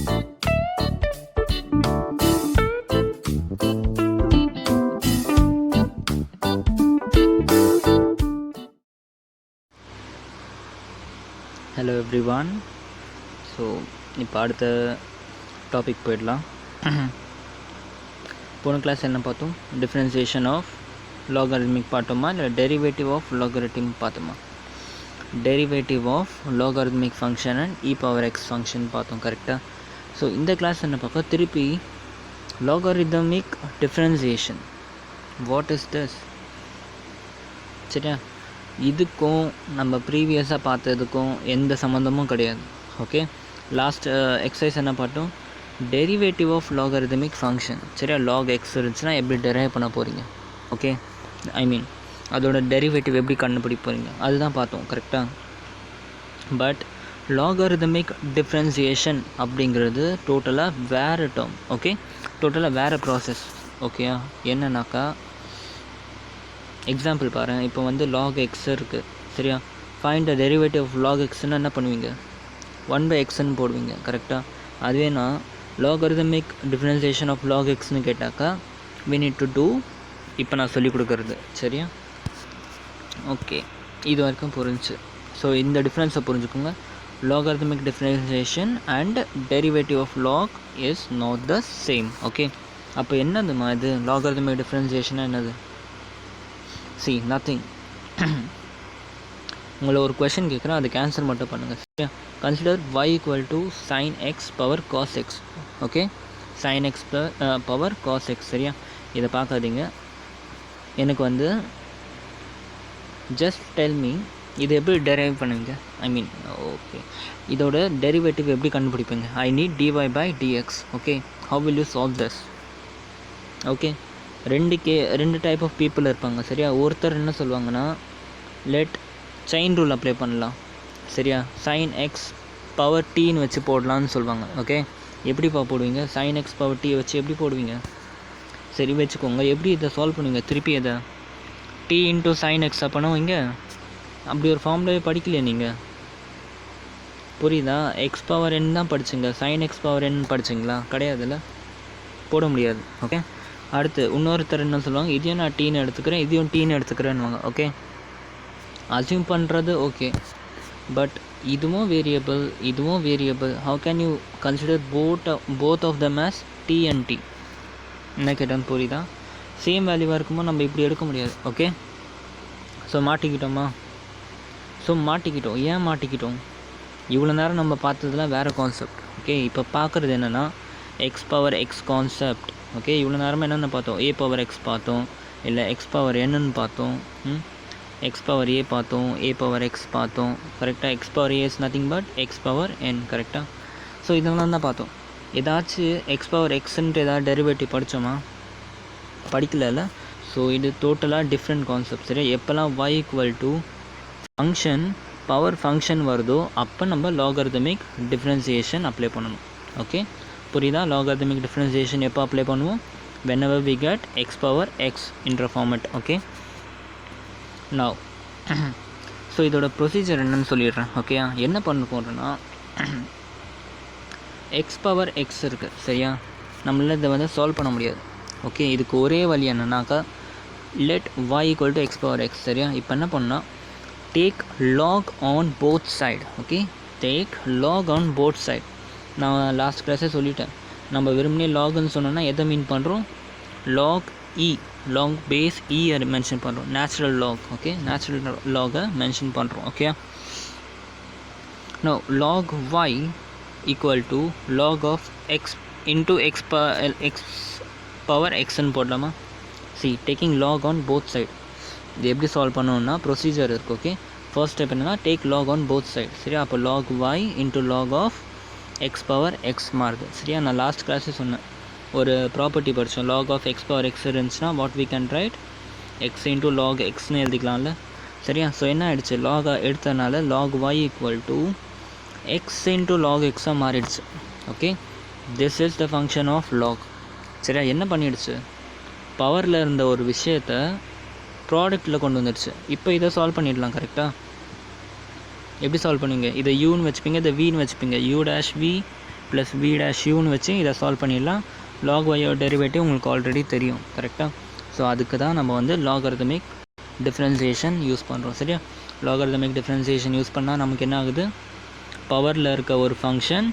Hello everyone. So இப்போ அடுத்த topic போயிடலாம். போன கிளாஸ் என்ன பார்த்தோம்? டிஃப்ரென்சியேஷன் ஆஃப் லாகரித்மிக் பார்த்தோமா, இல்லை டெரிவேட்டிவ் ஆஃப் லாகரித்ம் பார்த்தோமா? Derivative of logarithmic function and e power x function பார்த்தோம், கரெக்டாக? ஸோ இந்த கிளாஸ் என்ன பார்க்க, திருப்பி logarithmic differentiation. What is this? சரியா? இதுக்கும் நம்ம ப்ரீவியஸாக பார்த்ததுக்கும் எந்த சம்மந்தமும் கிடையாது. ஓகே, லாஸ்ட் எக்ஸசைஸ் என்ன பார்த்தோம்? Derivative of logarithmic function. சரியா? லாக் எக்ஸ் இருந்துச்சுன்னா எப்படி டெரைவ் பண்ண போகிறீங்க? ஓகே, ஐ மீன் அதோட டெரிவேட்டிவ் எப்படி கண்டுபிடிக்க போகிறீங்க அதுதான் பார்த்தோம், கரெக்டாக? பட் லாகரிதமிக் டிஃப்ரென்சியேஷன் அப்படிங்கிறது டோட்டலாக வேறு டேர்ம். ஓகே, டோட்டலாக வேறு ப்ராசஸ். ஓகேயா? என்னன்னாக்கா, எக்ஸாம்பிள் பாருங்கள். இப்போ வந்து லாக் எக்ஸ் இருக்குது, சரியா? Find the derivative of log எக்ஸ்ன்னு என்ன பண்ணுவீங்க? 1/xன்னு போடுவீங்க, கரெக்டாக? அதுவே நான் லாகரிதமிக் டிஃப்ரென்சியேஷன் ஆஃப் லாக் எக்ஸ்னு கேட்டாக்கா we need to do இப்போ நான் சொல்லிக் கொடுக்குறது, சரியா? ஓகே, இது வரைக்கும் புரிஞ்சு. ஸோ இந்த டிஃப்ரென்ஸை புரிஞ்சுக்கோங்க. Logarithmic differentiation and derivative of log is not the same. Okay, அப்போ என்னதுமா இது லாகரிதமிக் டிஃப்ரென்சியேஷன்? என்னது? சி நத்திங். உங்களை ஒரு கொஷின் கேட்குறேன், அதுக்கு ஆன்சர் மட்டும் பண்ணுங்கள், சரியா? Consider y equal to sin x power cos x. Okay, sin x power cos x, சரியா? இதை பார்க்காதீங்க. எனக்கு வந்து ஜஸ்ட் டெல் மீ, இது எப்படி டெரைவ் பண்ணுவீங்க? ஐ மீன், ஓகே, இதோட டெரிவேட்டிவ் எப்படி கண்டுபிடிப்பீங்க? I need dy by dx. Okay, how will you solve this? Okay, ரெண்டு டைப் ஆஃப் பீப்புள் இருப்பாங்க, சரியா? ஒருத்தர் என்ன சொல்லுவாங்கன்னா, லெட் செயின் ரூல் அப்ளை பண்ணலாம், சரியா? sin x பவர் டீன்னு வச்சு போடலான்னு சொல்லுவாங்க. ஓகே, எப்படிப்பா போடுவீங்க? sin x பவர் டி வச்சு எப்படி போடுவீங்க? சரி வச்சுக்கோங்க. எப்படி இதை சால்வ் பண்ணுவீங்க? திருப்பி எதை டி இன்ட்டு sin x பண்ணுவீங்க? அப்படி ஒரு ஃபார்ம்லேயே படிக்கலையே நீங்கள், புரியுதா? எக்ஸ் பவர் என் தான் படிச்சுங்க, sin x பவர் என் படிச்சிங்களா? கிடையாதுல்ல, போட முடியாது. ஓகே, அடுத்து இன்னொருத்தர் என்ன சொல்லுவாங்க, இதையும் நான் டீன்னு எடுத்துக்கிறேன், இதையும் டீன்னு எடுத்துக்கிறேன்னுவாங்க. ஓகே, அசியூம் பண்ணுறது ஓகே, பட் இதுவும் வேரியபிள், இதுவும் variable. How can you consider both of them as T and T? என்ன கேட்டேன்னு புரியுதா? சேம் வேல்யூவாக இருக்கும்போது நம்ம இப்படி எடுக்க முடியாது. Okay, so மாட்டிக்கிட்டோமா? ஸோ மாட்டிக்கிட்டோம். ஏன் மாட்டிக்கிட்டோம்? இவ்வளோ நேரம் நம்ம பார்த்ததுலாம் வேறு கான்செப்ட். ஓகே, இப்போ பார்க்குறது என்னென்னா X power X concept. Okay, இவ்வளோ நேரமாக என்னென்ன பார்த்தோம்? ஏ பவர் எக்ஸ் பார்த்தோம், இல்லை எக்ஸ் பவர் என்னன்னு பார்த்தோம், எக்ஸ் பவர் ஏ பார்த்தோம், ஏ பவர் எக்ஸ் பார்த்தோம், கரெக்டாக? X power a is nothing but x power n, கரெக்டாக? ஸோ இதெல்லாம் தான் பார்த்தோம். ஏதாச்சும் எக்ஸ் பவர் எக்ஸுன்ட்டு ஏதாவது டெரிவேட்டிவ் படித்தோமா? படிக்கல. ஸோ இது டோட்டலாக டிஃப்ரெண்ட் கான்செப்ட், சரியா? எப்போல்லாம் y equal to function power function வருதோ அப்போ நம்ம லாகரிதமிக் டிஃப்ரென்சியேஷன் அப்ளை பண்ணணும். ஓகே, புரியுதா? லாகரிதமிக் டிஃப்ரென்சியேஷன் எப்போ அப்ளை பண்ணுவோம்? whenever we get x power x in the format. Okay, now so இதோட ப்ரொசீஜர் என்னன்னு சொல்லிடுறேன். ஓகேயா? என்ன பண்ண போகிறேன்னா, எக்ஸ் பவர் எக்ஸ் இருக்குது, சரியா? நம்மளால் இதை வந்து சால்வ் பண்ண முடியாது. ஓகே, இதுக்கு ஒரே வழி என்னன்னாக்கா, let y equal to x power x, சரியா? இப்போ என்ன பண்ணால், take log on both side. Okay, take log on both side. நான் லாஸ்ட் கிளாஸே சொல்லிட்டேன், நம்ம வெறுமனே லாக்னு சொன்னோன்னா எதை மீன் பண்ணுறோம்? Log e, log base e mention பண்ணுறோம், நேச்சுரல் லாக். ஓகே, நேச்சுரல் லாகை மென்ஷன் பண்ணுறோம். Okay, no log y equal to log of x into x power எக்ஸ்ன்னு போடலாமா? See, taking log on both side. இது எப்படி சால்வ் பண்ணணுன்னா procedure இருக்குது. Okay, first step என்னென்னா take log on both side, சரியா? அப்போ log y into log of x power x மாறுது, சரியா? நான் லாஸ்ட் கிளாஸே சொன்னேன், ஒரு ப்ராப்பர்ட்டி படித்தோம், log of x power x இருந்துச்சுன்னா what we can write, x into log எக்ஸ்னு எழுதிக்கலாம்ல, சரியா? ஸோ என்ன ஆகிடுச்சு, லாக் எடுத்ததுனால log y equal to x into log எக்ஸாக மாறிடுச்சு. Okay, this is the function of lock, சரியா? என்ன பண்ணிடுச்சு, பவரில் இருந்த ஒரு விஷயத்தை ப்ராடக்ட்டில் கொண்டு வந்துடுச்சு. இப்போ இதை சால்வ் பண்ணிடலாம், கரெக்டாக? எப்படி சால்வ் பண்ணுவீங்க? இதை யூன்னு வச்சுப்பீங்க, இதை வின்னு வச்சுப்பீங்க. U dash v plus v dash யூன்னு வச்சு இதை சால்வ் பண்ணிடலாம். லாக் ஒய்யோட டெரிவேட்டிவ் உங்களுக்கு ஆல்ரெடி தெரியும், கரெக்டாக? ஸோ அதுக்கு தான் நம்ம வந்து லாகரிதமிக் டிஃப்ரென்சியேஷன் யூஸ் பண்ணுறோம், சரியா? லாகரிதமிக் டிஃப்ரென்சியேஷன் யூஸ் பண்ணால் நமக்கு என்ன ஆகுது? பவரில் இருக்க ஒரு function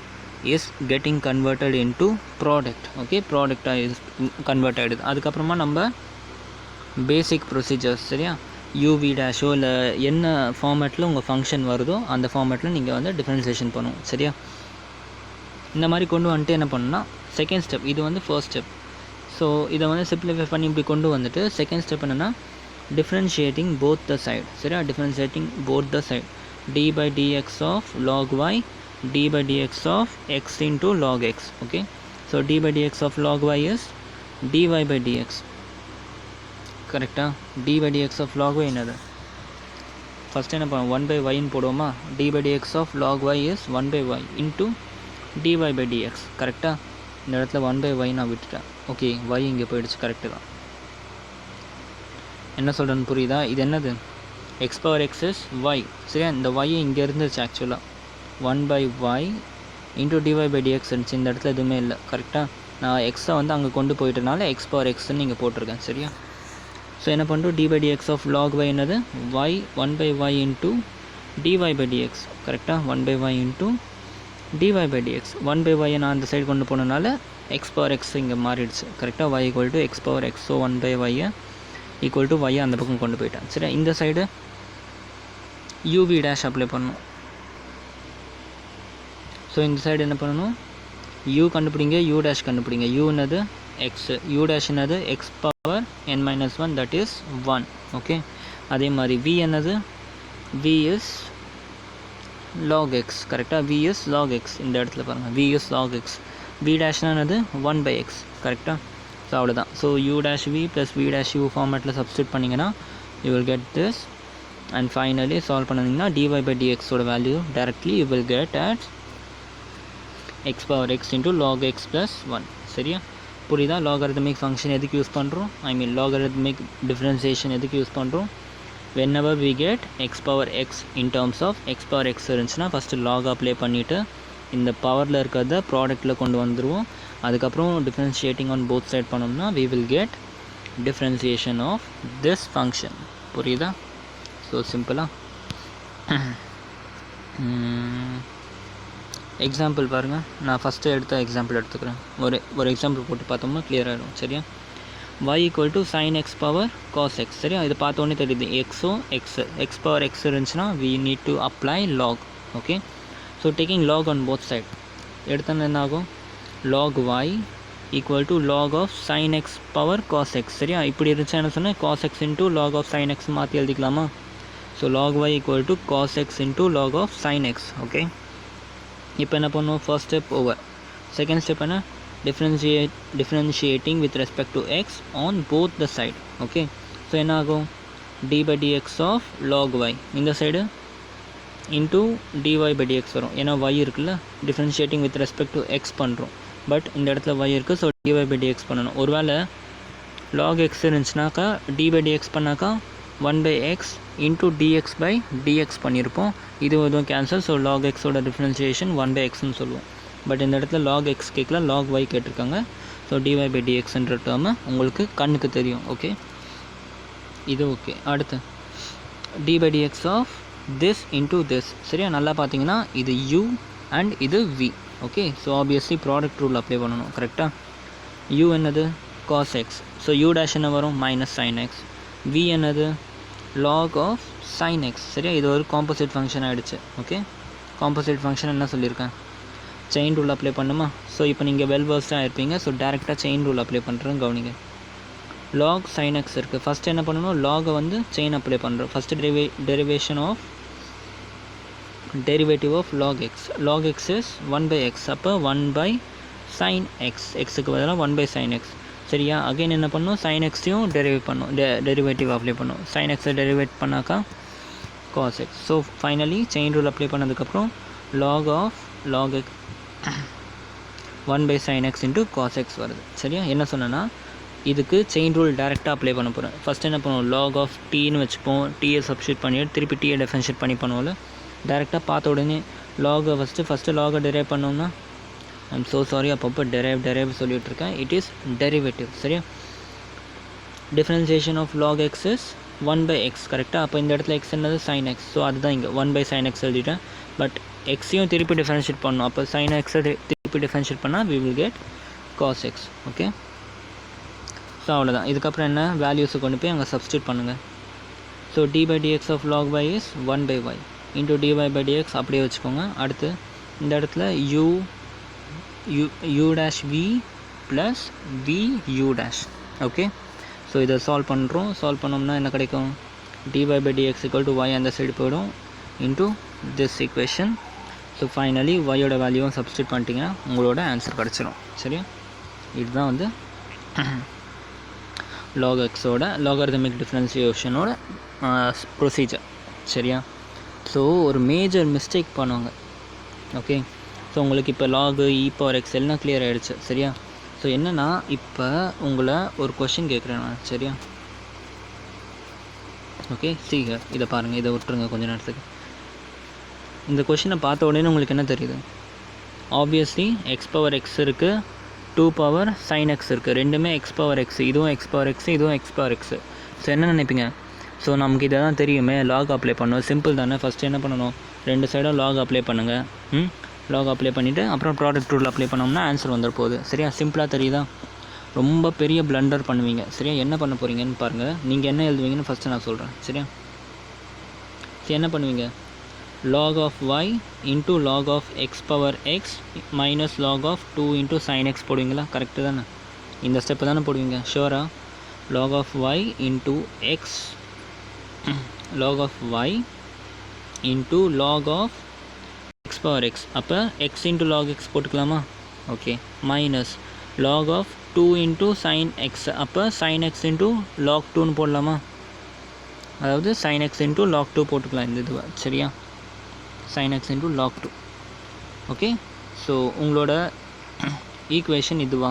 is getting converted into product. Okay, ப்ராடக்டாக இஸ் கன்வெர்ட் ஆகிடுது. அதுக்கப்புறமா நம்ம பேசிக் ப்ரொசீஜர்ஸ், சரியா? யூவி டேஷோ இல்லை என்ன ஃபார்மேட்டில் உங்கள் ஃபங்க்ஷன் வருதோ அந்த ஃபார்மேட்டில் நீங்கள் வந்து டிஃப்ரென்சியேஷன் பண்ணுவோம், சரியா? இந்த மாதிரி கொண்டு வந்துட்டு என்ன பண்ணணும்னா செகண்ட் ஸ்டெப், இது வந்து ஃபர்ஸ்ட் ஸ்டெப். ஸோ இதை வந்து சிம்பிளிஃபை பண்ணி இப்படி கொண்டு வந்துட்டு செகண்ட் ஸ்டெப் என்னென்னா டிஃப்ரென்ஷியேட்டிங் போத் த சைட், சரியா? Differentiating both the side. dy by dx of log y, d by dx of x into log x. Okay, so d by dx of log y is dy by dx, correct? d by dx of log y என்னது? First என்ன பண்ணுவோம், 1 by y ன்னு போடுவோமா? d by dx of log y is 1 by y into dy by dx, கரெக்டாக? இந்த இடத்துல 1 by y நான் விட்டுட்டேன். ஓகே, y இங்கே போயிடுச்சு, கரெக்டு தான். என்ன சொல்கிறேன்னு புரியுதா? இது என்னது? x power x is y, சரியா? இந்த y இங்கே இருந்துச்சு ஆக்சுவலாக 1 by y into dy by dx இருந்துச்சு. இந்த இடத்துல எதுவுமே இல்லை, கரெக்டாக? நான் எக்ஸை வந்து அங்கே கொண்டு போயிட்டனால x power xன்னு இங்கே போட்டிருக்கேன், சரியா? ஸோ என்ன பண்ணுறோம், dy by dx of log y என்னது? y 1 by y into dy by dx, கரெக்டாக? 1 by y into dy by dx. 1 by y நான் அந்த சைடு கொண்டு போனனால x power x இங்கே மாறிடுச்சு, கரெக்டாக? y equal to x power x. So 1 by y equal to y அந்த பக்கம் கொண்டு போயிட்டேன், சரியா? இந்த சைடு uv டேஷ் அப்ளை பண்ணணும். ஸோ இந்த சைடு என்ன பண்ணணும், u கண்டுபிடிங்க, u டேஷ் கண்டுபிடிங்க. u என்னது? x, u டேஷ் என்னது? x power n minus 1, that is 1. Okay, அதே மாதிரி v என்னது? v is log x, கரெக்டாக? v is log x. இந்த இடத்துல பாருங்கள், v is log x. v டேஷ்னா என்னது? 1 by x, கரெக்டாக? ஸோ அவ்வளோதான். So u dash v plus v dash u ஃபார்மேட்டில் சப்ஸ்டியூட் பண்ணிங்கன்னா you will get this. And finally solve பண்ணிங்கன்னா dy by dx ஓட value directly you will get at x power x into log x plus 1, சரியா? புரியுதா? Logarithmic function எதுக்கு use பண்ணுறோம்? ஐ மீன் logarithmic differentiation எதுக்கு use பண்ணுறோம்? whenever we get x power x in terms of x power x இருந்துச்சுன்னா first lock apply பண்ணிவிட்டு இந்த பவரில் இருக்கிறத ப்ராடக்ட்டில் கொண்டு வந்துடுவோம். அதுக்கப்புறம் டிஃப்ரென்ஷியேட்டிங் ஆன் போத் சைட் பண்ணோம்னா we will get differentiation of this function. புரியுதா? ஸோ சிம்பிளாக எக்ஸாம்பிள் பாருங்கள். நான் ஃபஸ்ட்டு எடுத்த எக்ஸாம்பிள் எடுத்துக்கிறேன். ஒரு எக்ஸாம்பிள் போட்டு பார்த்தோம்னா கிளியர் ஆகிடும், சரியா? y equal to sin x power cos x, சரியா? இது பார்த்தோன்னே தெரியுது, எக்ஸும் x power x இருந்துச்சுன்னா we need to apply log. Okay, so taking log on both side எடுத்தோன்னா என்ன ஆகும்? log y equal to log of sin x power cos x, சரியா? இப்படி இருந்துச்சு என்ன சொன்னேன், cos x into log of sin x மாற்றி எழுதிக்கலாமா? So log y equal to cos x into log of sin x. Okay, இப்போ என்ன பண்ணுவோம்? First step over. Second step என்ன? differentiating with respect to x on both the side. Okay, so என்ன ஆகும்? d by dx of log y இந்த side into dy by dx வரும். ஏன்னா y இருக்குல்ல, differentiating with respect to x பண்ணுறோம். But இந்த இடத்துல y இருக்குது, ஸோ dy by dx பண்ணணும். ஒருவேளை log x இருந்துச்சுனாக்கா d by dx பண்ணாக்கா 1 by x into dx by dx பண்ணியிருப்போம். இதுவும் கேன்சல். ஸோ log xோட டிஃப்ரென்ஷியேஷன் 1 by xன்னு சொல்லுவோம். பட் இந்த இடத்துல log x கேட்கல, log y கேட்டிருக்காங்க. ஸோ dy by dxன்ற டேர்மு உங்களுக்கு கண்ணுக்கு தெரியும். ஓகே, இது ஓகே. அடுத்து d by dx of this into this, சரியா? நல்லா பார்த்தீங்கன்னா இது u அண்ட் இது v. Okay, so obviously product rule apply பண்ணணும், கரெக்டாக? u என்னது? cos x. So u dash என்ன வரும்? Minus sin x. v என்னது? log of sin x, சரியா? இது ஒரு காம்போசிட் ஃபங்க்ஷன் ஆகிடுச்சு. ஓகே, காம்போசிட் ஃபங்க்ஷன் என்ன சொல்லியிருக்கேன்? செயின் ரூல் அப்ளை பண்ணுமா? ஸோ இப்போ நீங்கள் வெல் வேர்ஸ்டாக இருப்பீங்க. ஸோ டேரெக்டாக செயின் ரூல் அப்ளை பண்ணுறேன், கவனிங்க. log sin x இருக்குது. ஃபஸ்ட்டு என்ன பண்ணணும்? லாகை வந்து செயின் அப்ளை பண்ணுறோம். First derivative of log x. log x is 1 by x. அப்போ 1 by sin x. எக்ஸுக்கு பதிலாக 1 by sin x, சரியா? அகைன் என்ன பண்ணணும்? sin x-ஐயும் டெரிவேட்டிவ் அப்ளை பண்ணணும். sin x-ஐ டெரிவேட் பண்ணாக்கா cos x. So finally chain rule apply பண்ணதுக்கப்புறம் log x 1 by sin x into cos x வருது, சரியா? என்ன சொன்னேன்னா இதுக்கு செயின் ரூல் டேரெக்டாக அப்ளை பண்ண போகிறேன். ஃபஸ்ட் என்ன பண்ணுவோம்? log of tன்னு வச்சுப்போம். டீயை சப்ஸ்டியூட் பண்ணிவிட்டு திருப்பி டீயை டிஃபரன்ஷியேட் பண்ணி பண்ணுவோம்ல. டேரெக்டாக பார்த்த உடனே லாகை ஃபஸ்ட்டு லாகை டெரைவ் பண்ணோம்னா ஐம் ஸோ சாரி, அப்பப்போ டெரைவ் சொல்லிகிட்டு இருக்கேன். It is derivative. சரியா? Differentiation of log x is 1/x. கரெக்டாக? அப்போ இந்த இடத்துல x என்னது sin x. ஸோ அதுதான் இங்கே 1/sin x எழுதிட்டேன். பட் எக்ஸையும் திருப்பி டிஃப்ரென்ஷியேட் பண்ணணும். அப்போ sin x திருப்பி டிஃப்ரென்ஷியேட் பண்ணால் we will get cos x. Okay, so அவ்வளோதான். இதுக்கப்புறம் என்ன, வேல்யூஸை கொண்டு போய் அங்கே சப்ஸ்டியூட் பண்ணுங்கள். So d/dx of log y is 1/y into dy/dx அப்படியே வச்சுக்கோங்க. அடுத்து இந்த இடத்துல u dash v plus v u dash. Okay, so இதை சால்வ் பண்ணுறோம். சால்வ் பண்ணோம்னா என்ன கிடைக்கும், dy/dx equal to y அந்த சைடு போயிடும் into this equation. So finally y-ஓட வேல்யூவும் சப்ஸ்டியூட் பண்ணிட்டீங்கன்னா உங்களோட ஆன்சர் கிடச்சிரும். சரியா? இதுதான் வந்து log x-ஓட லாகரிதமிக் டிஃப்ரென்சியேஷனோட ப்ரொசீஜர். சரியா? ஸோ ஒரு மேஜர் மிஸ்டேக் பண்ணுவாங்க. ஓகே, ஸோ உங்களுக்கு இப்போ log e⁴x எல்லாம் கிளியர் ஆகிடுச்சு. சரியா? ஸோ என்னென்னா, இப்போ உங்களை ஒரு கொஷின் கேட்குறேன் நான். சரியா? ஓகே, சீக்கிரம் இதை பாருங்கள், இதை விட்டுருங்க கொஞ்ச நேரத்துக்கு. இந்த கொஷினை பார்த்த உடனே உங்களுக்கு என்ன தெரியுது, ஆப்வியஸ்லி x⁴x இருக்குது, 2 sin x இருக்குது, ரெண்டுமே x⁴x, இதுவும் x⁴x, இதுவும் x⁴x. ஸோ என்ன நினைப்பீங்க, ஸோ நமக்கு இதை தான் தெரியுமே, லாக் அப்ளை பண்ணணும், சிம்பிள் தானே. ஃபஸ்ட்டு என்ன பண்ணணும், ரெண்டு சைடும் லாக் அப்ளை பண்ணுங்கள். லாக் அப்ளை பண்ணிவிட்டு அப்புறம் ப்ராடக்ட் ரூல் அப்ளை பண்ணோம்னா ஆன்சர் வந்துட போகுது. சரியா? சிம்பிளாக தெரியுதா? ரொம்ப பெரிய பிளண்டர் பண்ணுவீங்க. சரியா? என்ன பண்ண போகிறீங்கன்னு பாருங்கள். நீங்கள் என்ன எழுதுவீங்கன்னு ஃபஸ்ட்டு நான் சொல்கிறேன். சரியா? என்ன பண்ணுவீங்க, log of y into log of x⁴x minus log of 2 into sin x போடுவீங்களா? கரெக்டு தானே? இந்த ஸ்டெப்பு தானே போடுவீங்க, ஷுவரா? log of y into x log of y into log of x⁴x, அப்போ x into log x போட்டுக்கலாமா? Okay, minus log of 2 into sin x, அப்போ sin x into log 2ன்னு போடலாமா? அதாவது sin x into log 2 போட்டுக்கலாம் இந்த இதுவாக. சரியா? sin x into log 2. Okay, so உங்களோட ஈக்குவேஷன் இதுவா?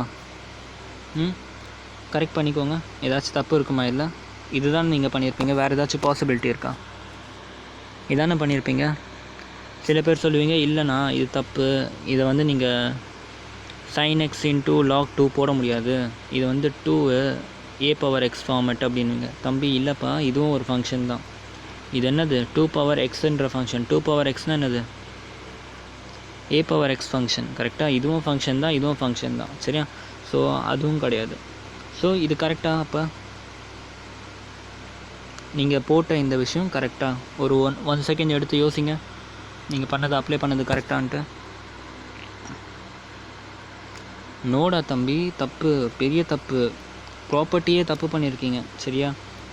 கரெக்ட் பண்ணிக்கோங்க. ஏதாச்சும் தப்பு இருக்குமா? இல்லை, இதுதான் நீங்கள் பண்ணியிருப்பீங்க. வேறு ஏதாச்சும் பாசிபிலிட்டி இருக்கா? இதானே பண்ணியிருப்பீங்க. சில பேர் சொல்லுவீங்க, இல்லைண்ணா இது தப்பு, இதை வந்து நீங்கள் sin x into log 2 போட முடியாது, இது வந்து 2 a⁴x ஃபார்மேட் அப்படின்னுங்க. தம்பி இல்லைப்பா, இதுவும் ஒரு ஃபங்க்ஷன் தான். இது என்னது, 2⁴xன்ற ஃபங்க்ஷன். 2⁴xனால் என்னது, a⁴x ஃபங்க்ஷன். கரெக்டாக? இதுவும் ஃபங்க்ஷன் தான், இதுவும் ஃபங்க்ஷன் தான். சரியா? ஸோ அதுவும் கிடையாது. ஸோ இது கரெக்டாக? அப்போ நீங்கள் போட்ட இந்த விஷயம் கரெக்டாக? ஒரு ஒன் செகண்ட் எடுத்து யோசிங்க, நீங்கள் பண்ணதை அப்ளை பண்ணது கரெக்டான்ட்டு. நோடா தம்பி, தப்பு, பெரிய தப்பு, ப்ராப்பர்ட்டியே தப்பு பண்ணியிருக்கீங்க. சரியா?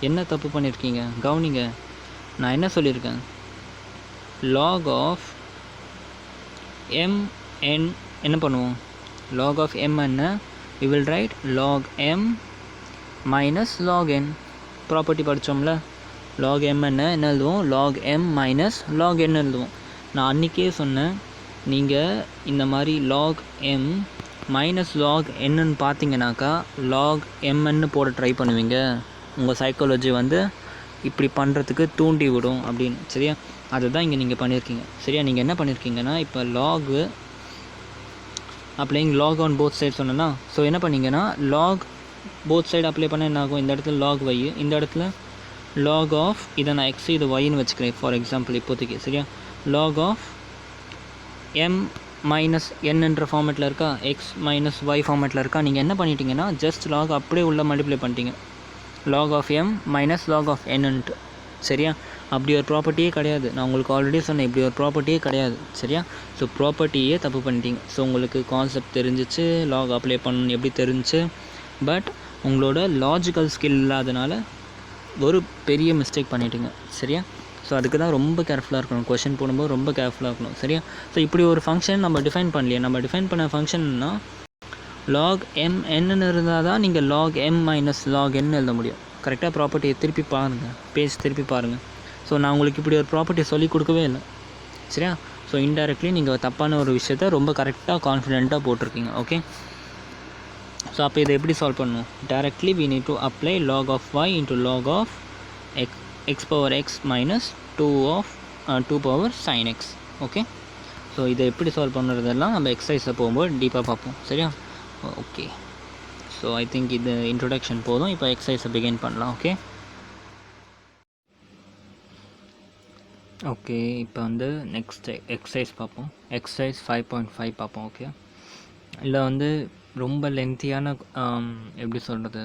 என்ன தப்பு பண்ணியிருக்கீங்க கவனிங்க. நான் என்ன சொல்லியிருக்கேன், log of m n என்ன பண்ணுவோம், log of m என்ன, we will write log m minus log n. Property படித்தோம்ல, log m என்ன எழுதுவோம், log m minus log n எழுதுவோம். நான் அன்றைக்கே சொன்னேன், நீங்கள் இந்த மாதிரி log m minus log nன்னு பார்த்தீங்கன்னாக்கா log mன்னு போட ட்ரை பண்ணுவீங்க. உங்கள் சைக்காலஜி வந்து இப்படி பண்ணுறதுக்கு தூண்டி விடும் அப்படின்னு. சரியா? அதுதான் இங்கே நீங்கள் பண்ணியிருக்கீங்க. சரியா? நீங்கள் என்ன பண்ணியிருக்கீங்கன்னா, இப்போ log applying log on both side சொன்னேன்னா, ஸோ என்ன பண்ணிங்கன்னா, லாக் போத் சைடு அப்ளை பண்ணால் என்ன ஆகும், இந்த இடத்துல லாக் y, இந்த இடத்துல லாக் ஆஃப், இதை நான் x இது yன்னு வச்சுக்கிறேன் ஃபார் எக்ஸாம்பிள் இப்போதைக்கு. சரியா? லாக் ஆஃப் m மைனஸ் என்னன்ற ஃபார்மேட்டில் இருக்கா, x மைனஸ் y ஃபார்மேட்டில் இருக்கா. நீங்கள் என்ன பண்ணிட்டீங்கன்னா, ஜஸ்ட் லாக் அப்படியே உள்ள மல்டிப்ளை பண்ணிட்டீங்க, log of m minus log of n-ன்ட்டு. சரியா? அப்படி ஒரு ப்ராப்பர்ட்டியே கிடையாது. நான் உங்களுக்கு ஆல்ரெடி சொன்னேன், இப்படி ஒரு ப்ராப்பர்ட்டியே கிடையாது. சரியா? ஸோ ப்ராப்பர்ட்டியே தப்பு பண்ணிட்டீங்க. ஸோ உங்களுக்கு கான்செப்ட் தெரிஞ்சிச்சு, லாக் அப்ளை பண்ணணும் எப்படி தெரிஞ்சிச்சு, பட் உங்களோட லாஜிக்கல் ஸ்கில் இல்லாதனால ஒரு பெரிய மிஸ்டேக் பண்ணிட்டீங்க. சரியா? ஸோ அதுக்கு தான் ரொம்ப கேர்ஃபுல்லாக இருக்கணும், கொஷின் போடும்போது ரொம்ப கேர்ஃபுல்லாக இருக்கணும். சரியா? ஸோ இப்படி ஒரு ஃபங்க்ஷன் நம்ம டிஃபைன் பண்ணலையே, நம்ம டிஃபைன் பண்ண ஃபங்க்ஷன்னா log m n இருந்தால் தான் நீங்கள் log m minus log n எழுத முடியும். கரெக்டாக? ப்ராப்பர்ட்டியை திருப்பி பாருங்கள், பேஜ் திருப்பி பாருங்கள். ஸோ நான் உங்களுக்கு இப்படி ஒரு ப்ராப்பர்ட்டி சொல்லி கொடுக்கவே இல்லை. சரியா? ஸோ இன்டைரக்ட்லி நீங்கள் தப்பான ஒரு விஷயத்த ரொம்ப கரெக்டாக கான்ஃபிடென்ட்டாக போட்டிருக்கீங்க. ஓகே, ஸோ அப்போ இதை எப்படி சால்வ் பண்ணணும், directly we need to apply log of y into log of x⁴x minus 2 sin x. Okay, so இதை எப்படி சால்வ் பண்ணுறதெல்லாம் நம்ம எக்ஸசைஸில் போகும்போது டீப்பாக பார்ப்போம். சரியா? ஓகே. ஸோ ஐ திங்க் இது இன்ட்ரொடக்ஷன் போதும். இப்போ எக்ஸசைஸை பிகின் பண்ணலாம். ஓகே. ஓகே, இப்போ வந்து நெக்ஸ்ட் எக்ஸசைஸ் பார்ப்போம். எக்ஸசைஸ் 5.5 பார்ப்போம். ஓகே. இதில் வந்து ரொம்ப லென்த்தியான எப்படி சொல்கிறது,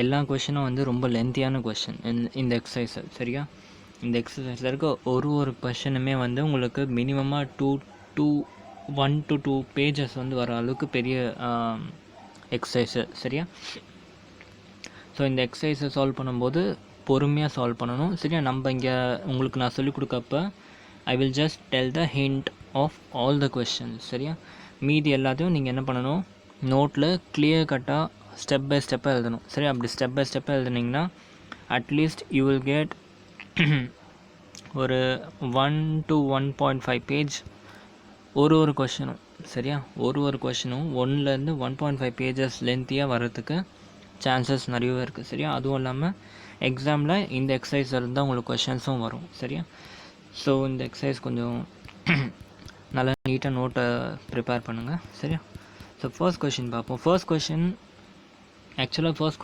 எல்லா கொஷினும் வந்து ரொம்ப லென்த்தியான கொஷின் இந்த எக்ஸசைஸு. சரியா? இந்த எக்ஸசைஸில் இருக்க ஒரு கொஷனுமே வந்து உங்களுக்கு மினிமமாக 1 to 2 பேஜஸ் வந்து வர அளவுக்கு பெரிய எக்ஸசைஸு. சரியா? ஸோ இந்த எக்ஸசைஸை சால்வ் பண்ணும்போது பொறுமையாக சால்வ் பண்ணணும். சரியா? நம்ம இங்கே உங்களுக்கு நான் சொல்லிக் கொடுக்கப்ப I will just tell the hint of all the questions. சரியா? மீதி எல்லாத்தையும் நீங்கள் என்ன பண்ணணும், நோட்டில் கிளியர் கட்டாக ஸ்டெப் பை ஸ்டெப்பாக எழுதணும். சரி? அப்படி ஸ்டெப் பை ஸ்டெப்பாக எழுதுனீங்கன்னா அட்லீஸ்ட் யூ வில் கெட் ஒரு 1 to 1.5 பேஜ் ஒரு கொஷினும். சரியா? ஒரு கொஷினும் 1லேருந்து 1.5 பேஜஸ் லென்த்தியாக வர்றதுக்கு சான்சஸ் நிறையவே இருக்குது. சரியா? அதுவும் இல்லாமல் எக்ஸாமில் இந்த எக்ஸசைஸ் இருந்தால் உங்களுக்கு கொஷின்ஸும் வரும். சரியா? ஸோ இந்த எக்ஸசைஸ் கொஞ்சம் நல்லா நீட்டாக நோட்டை ப்ரிப்பேர் பண்ணுங்கள். சரியா? ஸோ ஃபர்ஸ்ட் கொஷின் பார்ப்போம். ஃபர்ஸ்ட்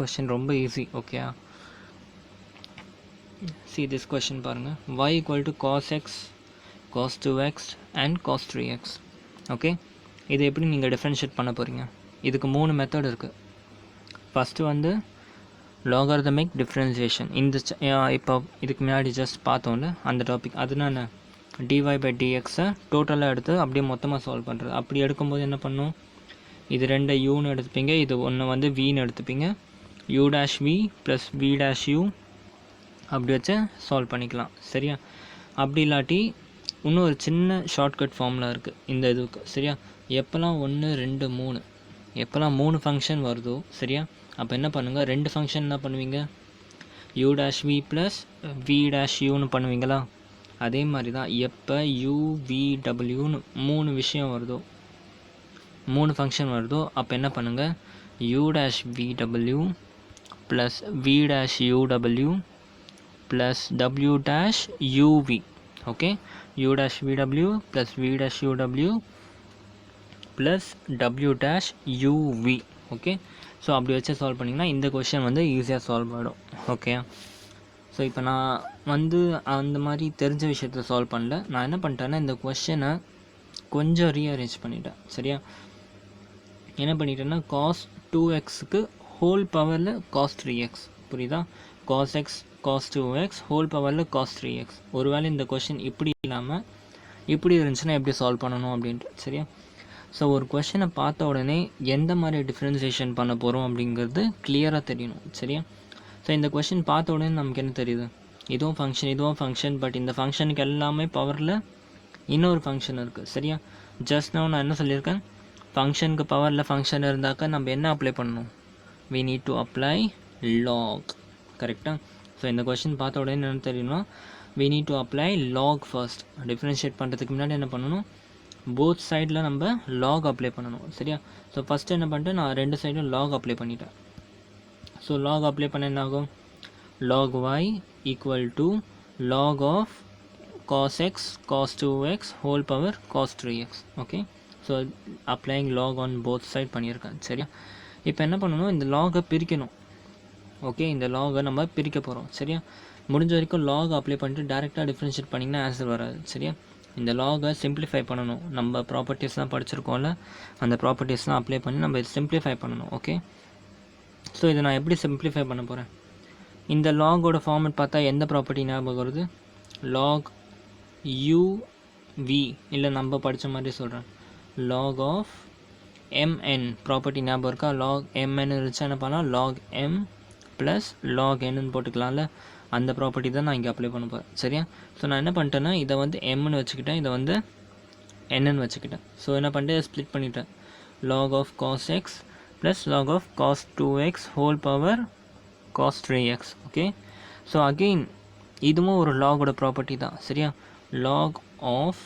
கொஷின் ரொம்ப easy. Okay. See this question பாருங்கள். y = cos x, cos 2x and cos 3x. Okay. இது எப்படி நீங்கள் டிஃப்ரென்ஷியேட் பண்ண போகிறீங்க? இதுக்கு 3 மெத்தட் இருக்குது. ஃபஸ்ட்டு வந்து லாகர்தமிக் டிஃப்ரென்சியேஷன். இந்த இப்போ இதுக்கு முன்னாடி ஜஸ்ட் பார்த்தோம்ல அந்த டாபிக், அதுனா என்ன, dy/dxை டோட்டலாக எடுத்து அப்படியே மொத்தமாக சால்வ் பண்ணுறது. அப்படி எடுக்கும்போது என்ன பண்ணும், இது 2 யூன்னு எடுத்துப்பீங்க, இது ஒன்று வந்து வின்னு எடுத்துப்பீங்க. u'(v) + v'(u) அப்படி வச்சு சால்வ் பண்ணிக்கலாம். சரியா? அப்படி இல்லாட்டி இன்னும் ஒரு சின்ன ஷார்ட்கட் ஃபார்முலா இருக்குது இந்த இதுக்கு. சரியா? எப்போல்லாம் 1 2 3 எப்போல்லாம் 3 ஃபங்க்ஷன் வருதோ, சரியா, அப்போ என்ன பண்ணுங்கள், 2 ஃபங்க்ஷன் என்ன பண்ணுவீங்க, u'(v) + v'(u)ன்னு பண்ணுவீங்களா? அதே மாதிரி தான் எப்போ u,v,wன்னு 3 விஷயம் வருதோ, 3 ஃபங்க்ஷன் வருதோ, அப்போ என்ன பண்ணுங்கள், u'(vw) + v'(uw) plus w'(uv). okay, u'(vw) plus v'(uw) plus w'(uv). Okay. So அப்படி வச்சு சால்வ் பண்ணிங்கன்னா இந்த கொஷின் வந்து ஈஸியாக சால்வ் ஆகிடும். ஓகே. ஸோ இப்போ நான் வந்து அந்த மாதிரி தெரிஞ்ச விஷயத்த சால்வ் பண்ணல. நான் என்ன பண்ணிட்டேன்னா இந்த கொஷனை கொஞ்சம் ரீஅரேஞ்ச் பண்ணிட்டேன். சரியா? என்ன பண்ணிட்டேன்னா cos 2xக்கு ஹோல் பவரில் cos 3x. புரியுதா? cos x cos 2x whole பவரில் cos 3x. ஒருவேளை இந்த கொஷின் இப்படி இல்லாமல் இப்படி இருந்துச்சுன்னா எப்படி சால்வ் பண்ணணும் அப்படின்ட்டு. சரியா? ஸோ ஒரு கொஷனை பார்த்த உடனே எந்த மாதிரி டிஃப்ரென்சியேஷன் பண்ண போகிறோம் அப்படிங்கிறது கிளியராக தெரியணும். சரியா? ஸோ இந்த கொஷின் பார்த்த உடனே நமக்கு என்ன தெரியுது, இதுவும் ஃபங்க்ஷன், பட் இந்த ஃபங்க்ஷனுக்கு எல்லாமே பவரில் இன்னொரு ஃபங்க்ஷன் இருக்குது. சரியா? ஜஸ்ட் நான் என்ன சொல்லியிருக்கேன், ஃபங்க்ஷனுக்கு பவரில் ஃபங்க்ஷன் இருந்தாக்கா நம்ம என்ன அப்ளை பண்ணணும், we need to apply log. கரெக்டாக? ஸோ இந்த கொஷின் பார்த்த உடனே என்ன தெரியணும்னா we need to apply log first. Differentiate பண்ணுறதுக்கு முன்னாடி என்ன பண்ணணும், போத் சைடில் நம்ம லாக் அப்ளை பண்ணணும். சரியா? ஸோ ஃபஸ்ட்டு என்ன பண்ணிட்டு நான் 2 சைடும் லாக் அப்ளை பண்ணிட்டேன். ஸோ லாக் அப்ளை பண்ண என்ன ஆகும், log y = log of cos x cos 2x whole power cos 3x. Okay. So applying log on both side பண்ணியிருக்கேன். சரியா? இப்போ என்ன பண்ணணும், இந்த லாகை பிரிக்கணும். ஓகே. இந்த லாகை நம்ம பிரிக்க போகிறோம். சரியா? முடிஞ்ச வரைக்கும் லாக் அப்ளை பண்ணிட்டு டேரெக்டாக டிஃப்ரென்ஷியேட் பண்ணிங்கன்னா ஆன்சர் வராது. சரியா? இந்த லாகை சிம்பிளிஃபை பண்ணணும். நம்ம ப்ராப்பர்ட்டிஸ்லாம் படிச்சிருக்கோம்ல, அந்த ப்ராப்பர்ட்டிஸ்லாம் அப்ளை பண்ணி நம்ம சிம்பிளிஃபை பண்ணணும். ஓகே. ஸோ இதை நான் எப்படி சிம்பிளிஃபை பண்ண போகிறேன், இந்த லாகோட ஃபார்மெட் பார்த்தா எந்த ப்ராப்பர்ட்டி ஞாபகம் வருது, லாக் u(v) இல்லை நம்ம படித்த மாதிரி சொல்கிறேன், log of mn ப்ராப்பர்ட்டி ஞாபகம் இருக்கா, log mn இருந்துச்சா என்ன பண்ணலாம், log m ப்ளஸ் log nன்னு போட்டுக்கலாம்ல, அந்த ப்ராப்பர்ட்டி தான் நான் இங்கே அப்ளை பண்ண போகிறேன். சரியா? ஸோ நான் என்ன பண்ணிட்டேன்னா இதை வந்து mன்னு வச்சுக்கிட்டேன், இதை வந்து nன்னு வச்சுக்கிட்டேன். ஸோ என்ன பண்ணிட்டு ஸ்ப்ளிட் பண்ணிட்டேன், log of cos x plus log of cos 2x whole power cos 3x. Okay. So again இதுவும் ஒரு லாகோட ப்ராப்பர்ட்டி தான். சரியா? log of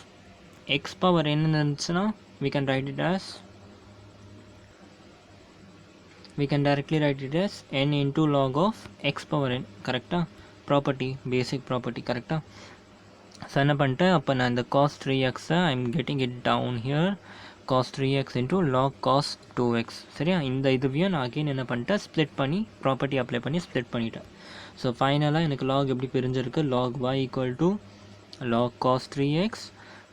x power n இருந்துச்சுன்னா we can directly write it as n into log of x power n. கரெக்டாக? Property, basic property. கரெக்டாக? So என்ன பண்ணிட்டேன், அப்போ நான் இந்த cos 3x I I'm getting it down here, cos 3x into log cos 2x. சரியா, இந்த இதுவையும் நான் அகெயின் என்ன பண்ணிட்டேன், ஸ்ப்ளிட் பண்ணி ப்ராப்பர்ட்டி அப்ளை பண்ணி ஸ்ப்ளிட் பண்ணிட்டேன். ஸோ ஃபைனலாக எனக்கு log எப்படி பிரிஞ்சிருக்கு, log y equal to log cos 3x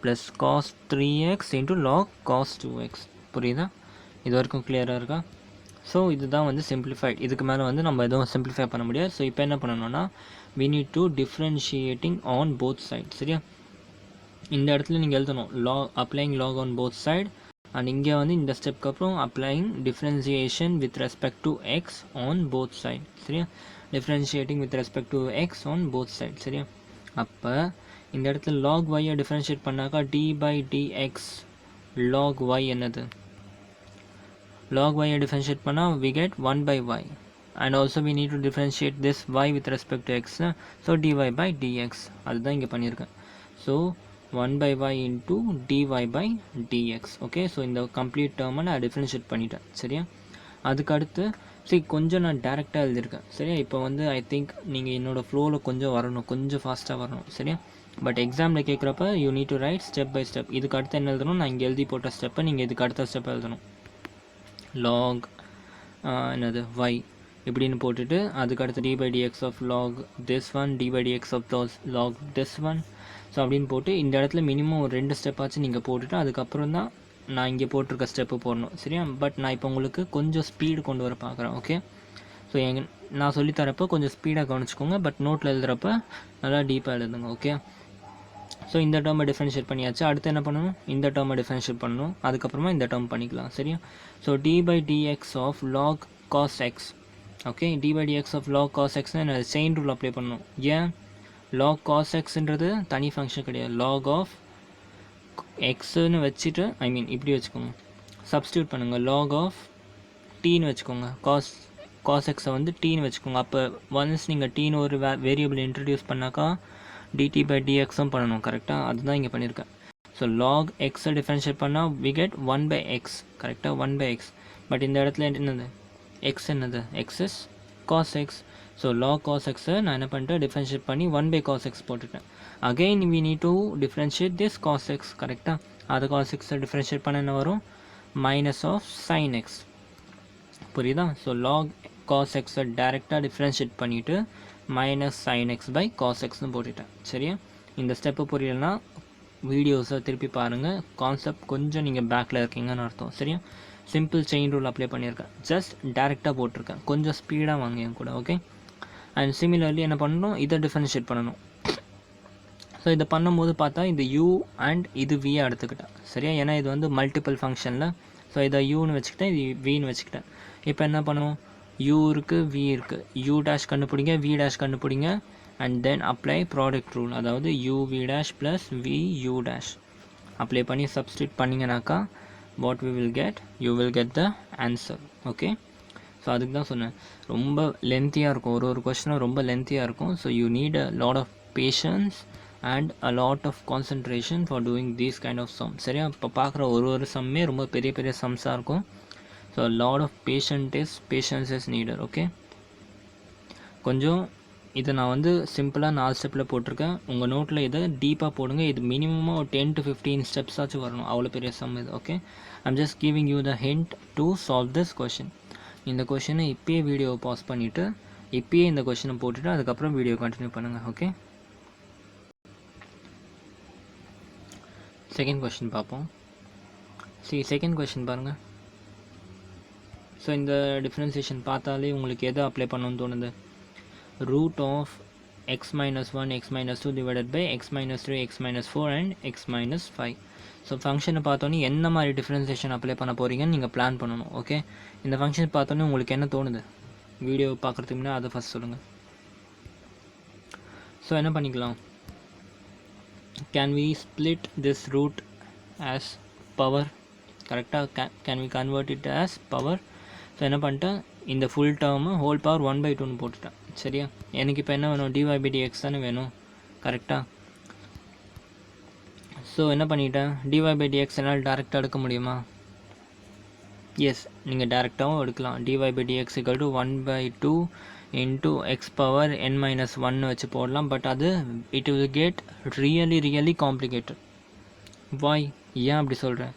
plus cos 3x into log cos 2x. புரியுதா? இது வரைக்கும் கிளியராக இருக்கா? ஸோ இதுதான் வந்து சிம்பிளிஃபைட். இதுக்கு மேலே வந்து நம்ம எதுவும் சிம்பிளிஃபை பண்ண முடியாது. ஸோ இப்போ என்ன பண்ணணும்னா, we need to differentiating on both sides. சரியா, இந்த இடத்துல நீங்கள் எழுதணும் applying log on both side, and இங்கே வந்து இந்த ஸ்டெப்க்கு அப்புறம் applying differentiation with respect to x on both side. சரியா, differentiating with respect to x on both side. சரியா, அப்போ இந்த இடத்துல log y டிஃப்ரென்ஷியேட் பண்ணாக்கா d by dx log y என்னது, log y differentiate பண்ணால் we get 1 by y, and also we need to differentiate this y with respect to x, so dy by dx. அதுதான் இங்கே பண்ணியிருக்கேன். So 1 by y into dy by dx. Okay, so இந்த complete டேர்மை நான் differentiate பண்ணிட்டேன். சரியா, அதுக்கு அடுத்து சரி கொஞ்சம் நான் டேரெக்டாக எழுதியிருக்கேன். சரியா, இப்போ வந்து ஐ திங்க் நீங்கள் என்னோடய ஃப்ளோவில் கொஞ்சம் வரணும், கொஞ்சம் ஃபாஸ்ட்டாக வரணும். சரியா, பட் எக்ஸாமில் கேட்குறப்ப you need to write step by step. இதுக்கு அடுத்து என்ன எழுதணும், நான் இங்கே எழுதி போட்ட ஸ்டெப்பை நீங்கள் இதுக்கு அடுத்த ஸ்டெப் எழுதணும். log என்னது y இப்படின்னு போட்டுட்டு அதுக்கு அடுத்து d by dx of log this one, d by dx of those log this one. So அப்படின்னு போட்டு இந்த இடத்துல மினிமம் ஒரு 2 ஸ்டெப் ஆச்சு நீங்கள் போட்டுட்டு அதுக்கப்புறம் தான் நான் இங்கே போட்டிருக்க ஸ்டெப்பு போடணும். சரியா, பட் நான் இப்போ உங்களுக்கு கொஞ்சம் ஸ்பீடு கொண்டு வர பார்க்குறேன். ஓகே, ஸோ நான் சொல்லித்தரப்போ கொஞ்சம் ஸ்பீடாக கவனிச்சுக்கோங்க, பட் நோட்டில் எழுதுகிறப்ப நல்லா டீப்பாக எழுதுங்க. ஓகே, ஸோ இந்த டேர்மை டிஃப்ரென்ஷியேட் பண்ணியாச்சு. அடுத்து என்ன பண்ணணும், இந்த டேர்மை டிஃப்ரென்ஷியேட் பண்ணணும், அதுக்கப்புறமா இந்த டேர்ம் பண்ணிக்கலாம். சரியா, so d by dx of log cos x. Okay, d by dx of log cos x நான் செயின் ரூல் அப்ளை பண்ணணும். ஏன், log cos xன்றது தனி ஃபங்க்ஷன் கிடையாது, log of xன்னு வச்சுட்டு ஐ மீன் இப்படி வச்சுக்கோங்க, சப்ஸ்டியூட் பண்ணுங்கள், log of tன்னு வச்சுக்கோங்க, cos xை வந்து tன்னு வச்சுக்கோங்க. அப்போ ஒன்ஸ் நீங்கள் tன்னு ஒரு வேரியபிள் இன்ட்ரடியூஸ் பண்ணாக்கா dt by dxம் பண்ணணும். கரெக்டாக, அதுதான் இங்கே பண்ணியிருக்கேன். ஸோ log xை டிஃப்ரென்ஷியேட் பண்ணால் we get 1 by x. கரெக்டாக 1 by x. பட் இந்த இடத்துல என்னது, x என்னது, x is cos x. So log cos xை நான் என்ன பண்ணிட்டேன், டிஃப்ரென்ஷியேட் பண்ணி 1 by cos x போட்டுட்டேன். Again we need to differentiate this cos x. கரெக்டாக, அது cos xை டிஃப்ரென்ஷியேட் பண்ண என்ன வரும், மைனஸ் ஆஃப் sin x. புரியுதா? ஸோ log cos xை டேரெக்டாக டிஃப்ரென்ஷியேட் பண்ணிவிட்டு minus sin x by cos xன்னு போட்டுட்டேன். சரியா, இந்த ஸ்டெப்பு புரியலன்னா வீடியோஸை திருப்பி பாருங்கள், கான்செப்ட் கொஞ்சம் நீங்கள் பேக்கில் இருக்கீங்கன்னு அர்த்தம். சரியா, சிம்பிள் செயின் ரூல் அப்ளை பண்ணியிருக்கேன், ஜஸ்ட் டேரெக்டாக போட்டிருக்கேன், கொஞ்சம் ஸ்பீடாக வாங்க என் கூட. ஓகே, அண்ட் சிமிலர்லி என்ன பண்ணணும், இதை டிஃபரன்ஷியேட் பண்ணணும். ஸோ இதை பண்ணும்போது பார்த்தா இந்த u அண்ட் இது v எடுத்துக்கிட்டேன். சரியா, ஏன்னா இது வந்து மல்டிபிள் ஃபங்க்ஷனில், ஸோ இதை யூன்னு வச்சுக்கிட்டேன், இது vன்னு வச்சுக்கிட்டேன். இப்போ என்ன பண்ணுவோம், u இருக்குது, v இருக்குது, u டேஷ் கண்டுபிடிங்க, v டேஷ் கண்டுபிடிங்க, and then apply product rule, அதாவது u v dash plus v u dash apply பண்ணி சப்ஸ்டியூட் பண்ணிங்கனாக்கா what we will get, you will get the answer. Okay, so அதுக்கு தான் சொன்னேன், ரொம்ப லென்த்தியாக இருக்கும், ஒரு கொஸ்டினும் ரொம்ப லென்த்தியாக இருக்கும். So you need a lot of patience and a lot of concentration for doing these kind of sum. சரியா, இப்போ பார்க்குற ஒரு சம்மே ரொம்ப பெரிய பெரிய சம்ஸாக இருக்கும். So lot of patience is needed. Okay, கொஞ்சம் இதை நான் வந்து சிம்பிளாக 4 ஸ்டெப்பில் போட்டிருக்கேன். உங்கள் நோட்டில் இதை டீப்பாக போடுங்க. இது மினிமமாக ஒரு 10 to 15 ஸ்டெப்ஸ் ஆச்சும் வரணும், அவ்வளோ பெரிய சம் இது. Okay, I'm just giving you the hint to solve this question. இந்த கொஷினை இப்போயே வீடியோவை பாஸ் பண்ணிவிட்டு இப்போயே இந்த கொஷினை போட்டுட்டு அதுக்கப்புறம் வீடியோ கண்டினியூ பண்ணுங்கள். ஓகே, செகண்ட் கொஷின் பார்ப்போம். செகண்ட் கொஷின் பாருங்கள். ஸோ இந்த டிஃப்ரென்சியேஷன் பார்த்தாலே உங்களுக்கு எதை அப்ளை பண்ணணும்னு தோணுது, root of x minus 1 x minus 2 divided by x minus 3 x minus 4 and x minus 5. So ஃபங்க்ஷனை பார்த்தோன்னே என்ன மாதிரி டிஃப்ரென்சியேஷன் அப்ளை பண்ண போகிறீங்கன்னு நீங்கள் பிளான் பண்ணணும். ஓகே, இந்த ஃபங்க்ஷன் பார்த்தோன்னே உங்களுக்கு என்ன தோணுது, வீடியோ பார்க்குறதுக்கு முன்னாடி அதை ஃபஸ்ட் சொல்லுங்கள். ஸோ என்ன பண்ணிக்கலாம், can we split this root as power, கரெக்டாக can we convert it as power. So என்ன பண்ணிட்டேன், இந்த ஃபுல் டேர்மு ஹோல் பவர் 1/2ன்னு போட்டுட்டேன். சரியா, எனக்கு இப்போ என்ன வேணும், dy by dx தானே வேணும். கரெக்டாக, ஸோ என்ன பண்ணிட்டேன், dy by dx என்னால் டேரெக்டாக எடுக்க முடியுமா, எஸ், நீங்கள் டேரெக்டாகவும் எடுக்கலாம். dy by dx equal to 1/2 into x power n minus ஒன்னு வச்சு போடலாம். பட் அது it will get really complicated. Why ஏன் அப்படி சொல்கிறேன்?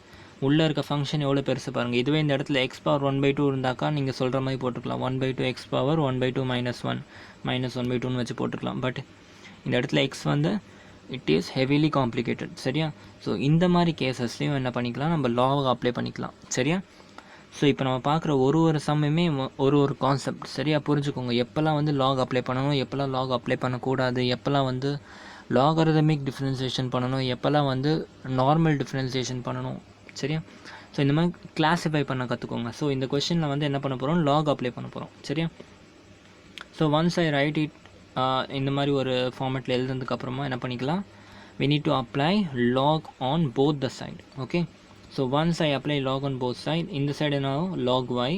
உள்ளே இருக்க ஃபங்க்ஷன் எவ்வளோ பெருசு பாருங்கள். இதுவே இந்த இடத்துல எக்ஸ் பவர் 1/2 இருந்தாக்கா நீங்கள் சொல்கிற மாதிரி போட்டுக்கலாம். 1/2 எக்ஸ் பவர் 1/2 மைனஸ் 1/2ன்னு வச்சு போட்டுக்கலாம். பட் இந்த இடத்துல எக்ஸ் வந்து இட் இஸ் ஹெவிலி காம்ப்ளிகேட்டட். சரியா? ஸோ இந்த மாதிரி கேசஸ்லையும் என்ன பண்ணிக்கலாம், நம்ம லாக் அப்ளை பண்ணிக்கலாம். சரியா? ஸோ இப்போ நம்ம பார்க்குற ஒரு சம்மையுமே ஒரு கான்செப்ட். சரியாக புரிஞ்சுக்கோங்க. எப்போல்லாம் வந்து லாக் அப்ளை பண்ணணும், எப்போல்லாம் லாக் அப்ளை பண்ணக்கூடாது, எப்போல்லாம் வந்து லாகரிதமிக் டிஃப்ரென்சியேஷன் பண்ணணும், எப்போல்லாம் வந்து நார்மல் டிஃப்ரென்சியேஷன் பண்ணணும். சரியா? ஸோ இந்த மாதிரி கிளாஸிஃபை பண்ண கற்றுக்கோங்க. ஸோ இந்த கொஷனில் வந்து என்ன பண்ண போகிறோம், லாக் அப்ளை பண்ண போகிறோம். சரியா? So once I right it இந்த மாதிரி ஒரு ஃபார்மேட்டில் எழுதுனதுக்கப்புறமா என்ன பண்ணிக்கலாம், we need to apply log on both the side. Okay, so once I apply log on both side, in the side now log y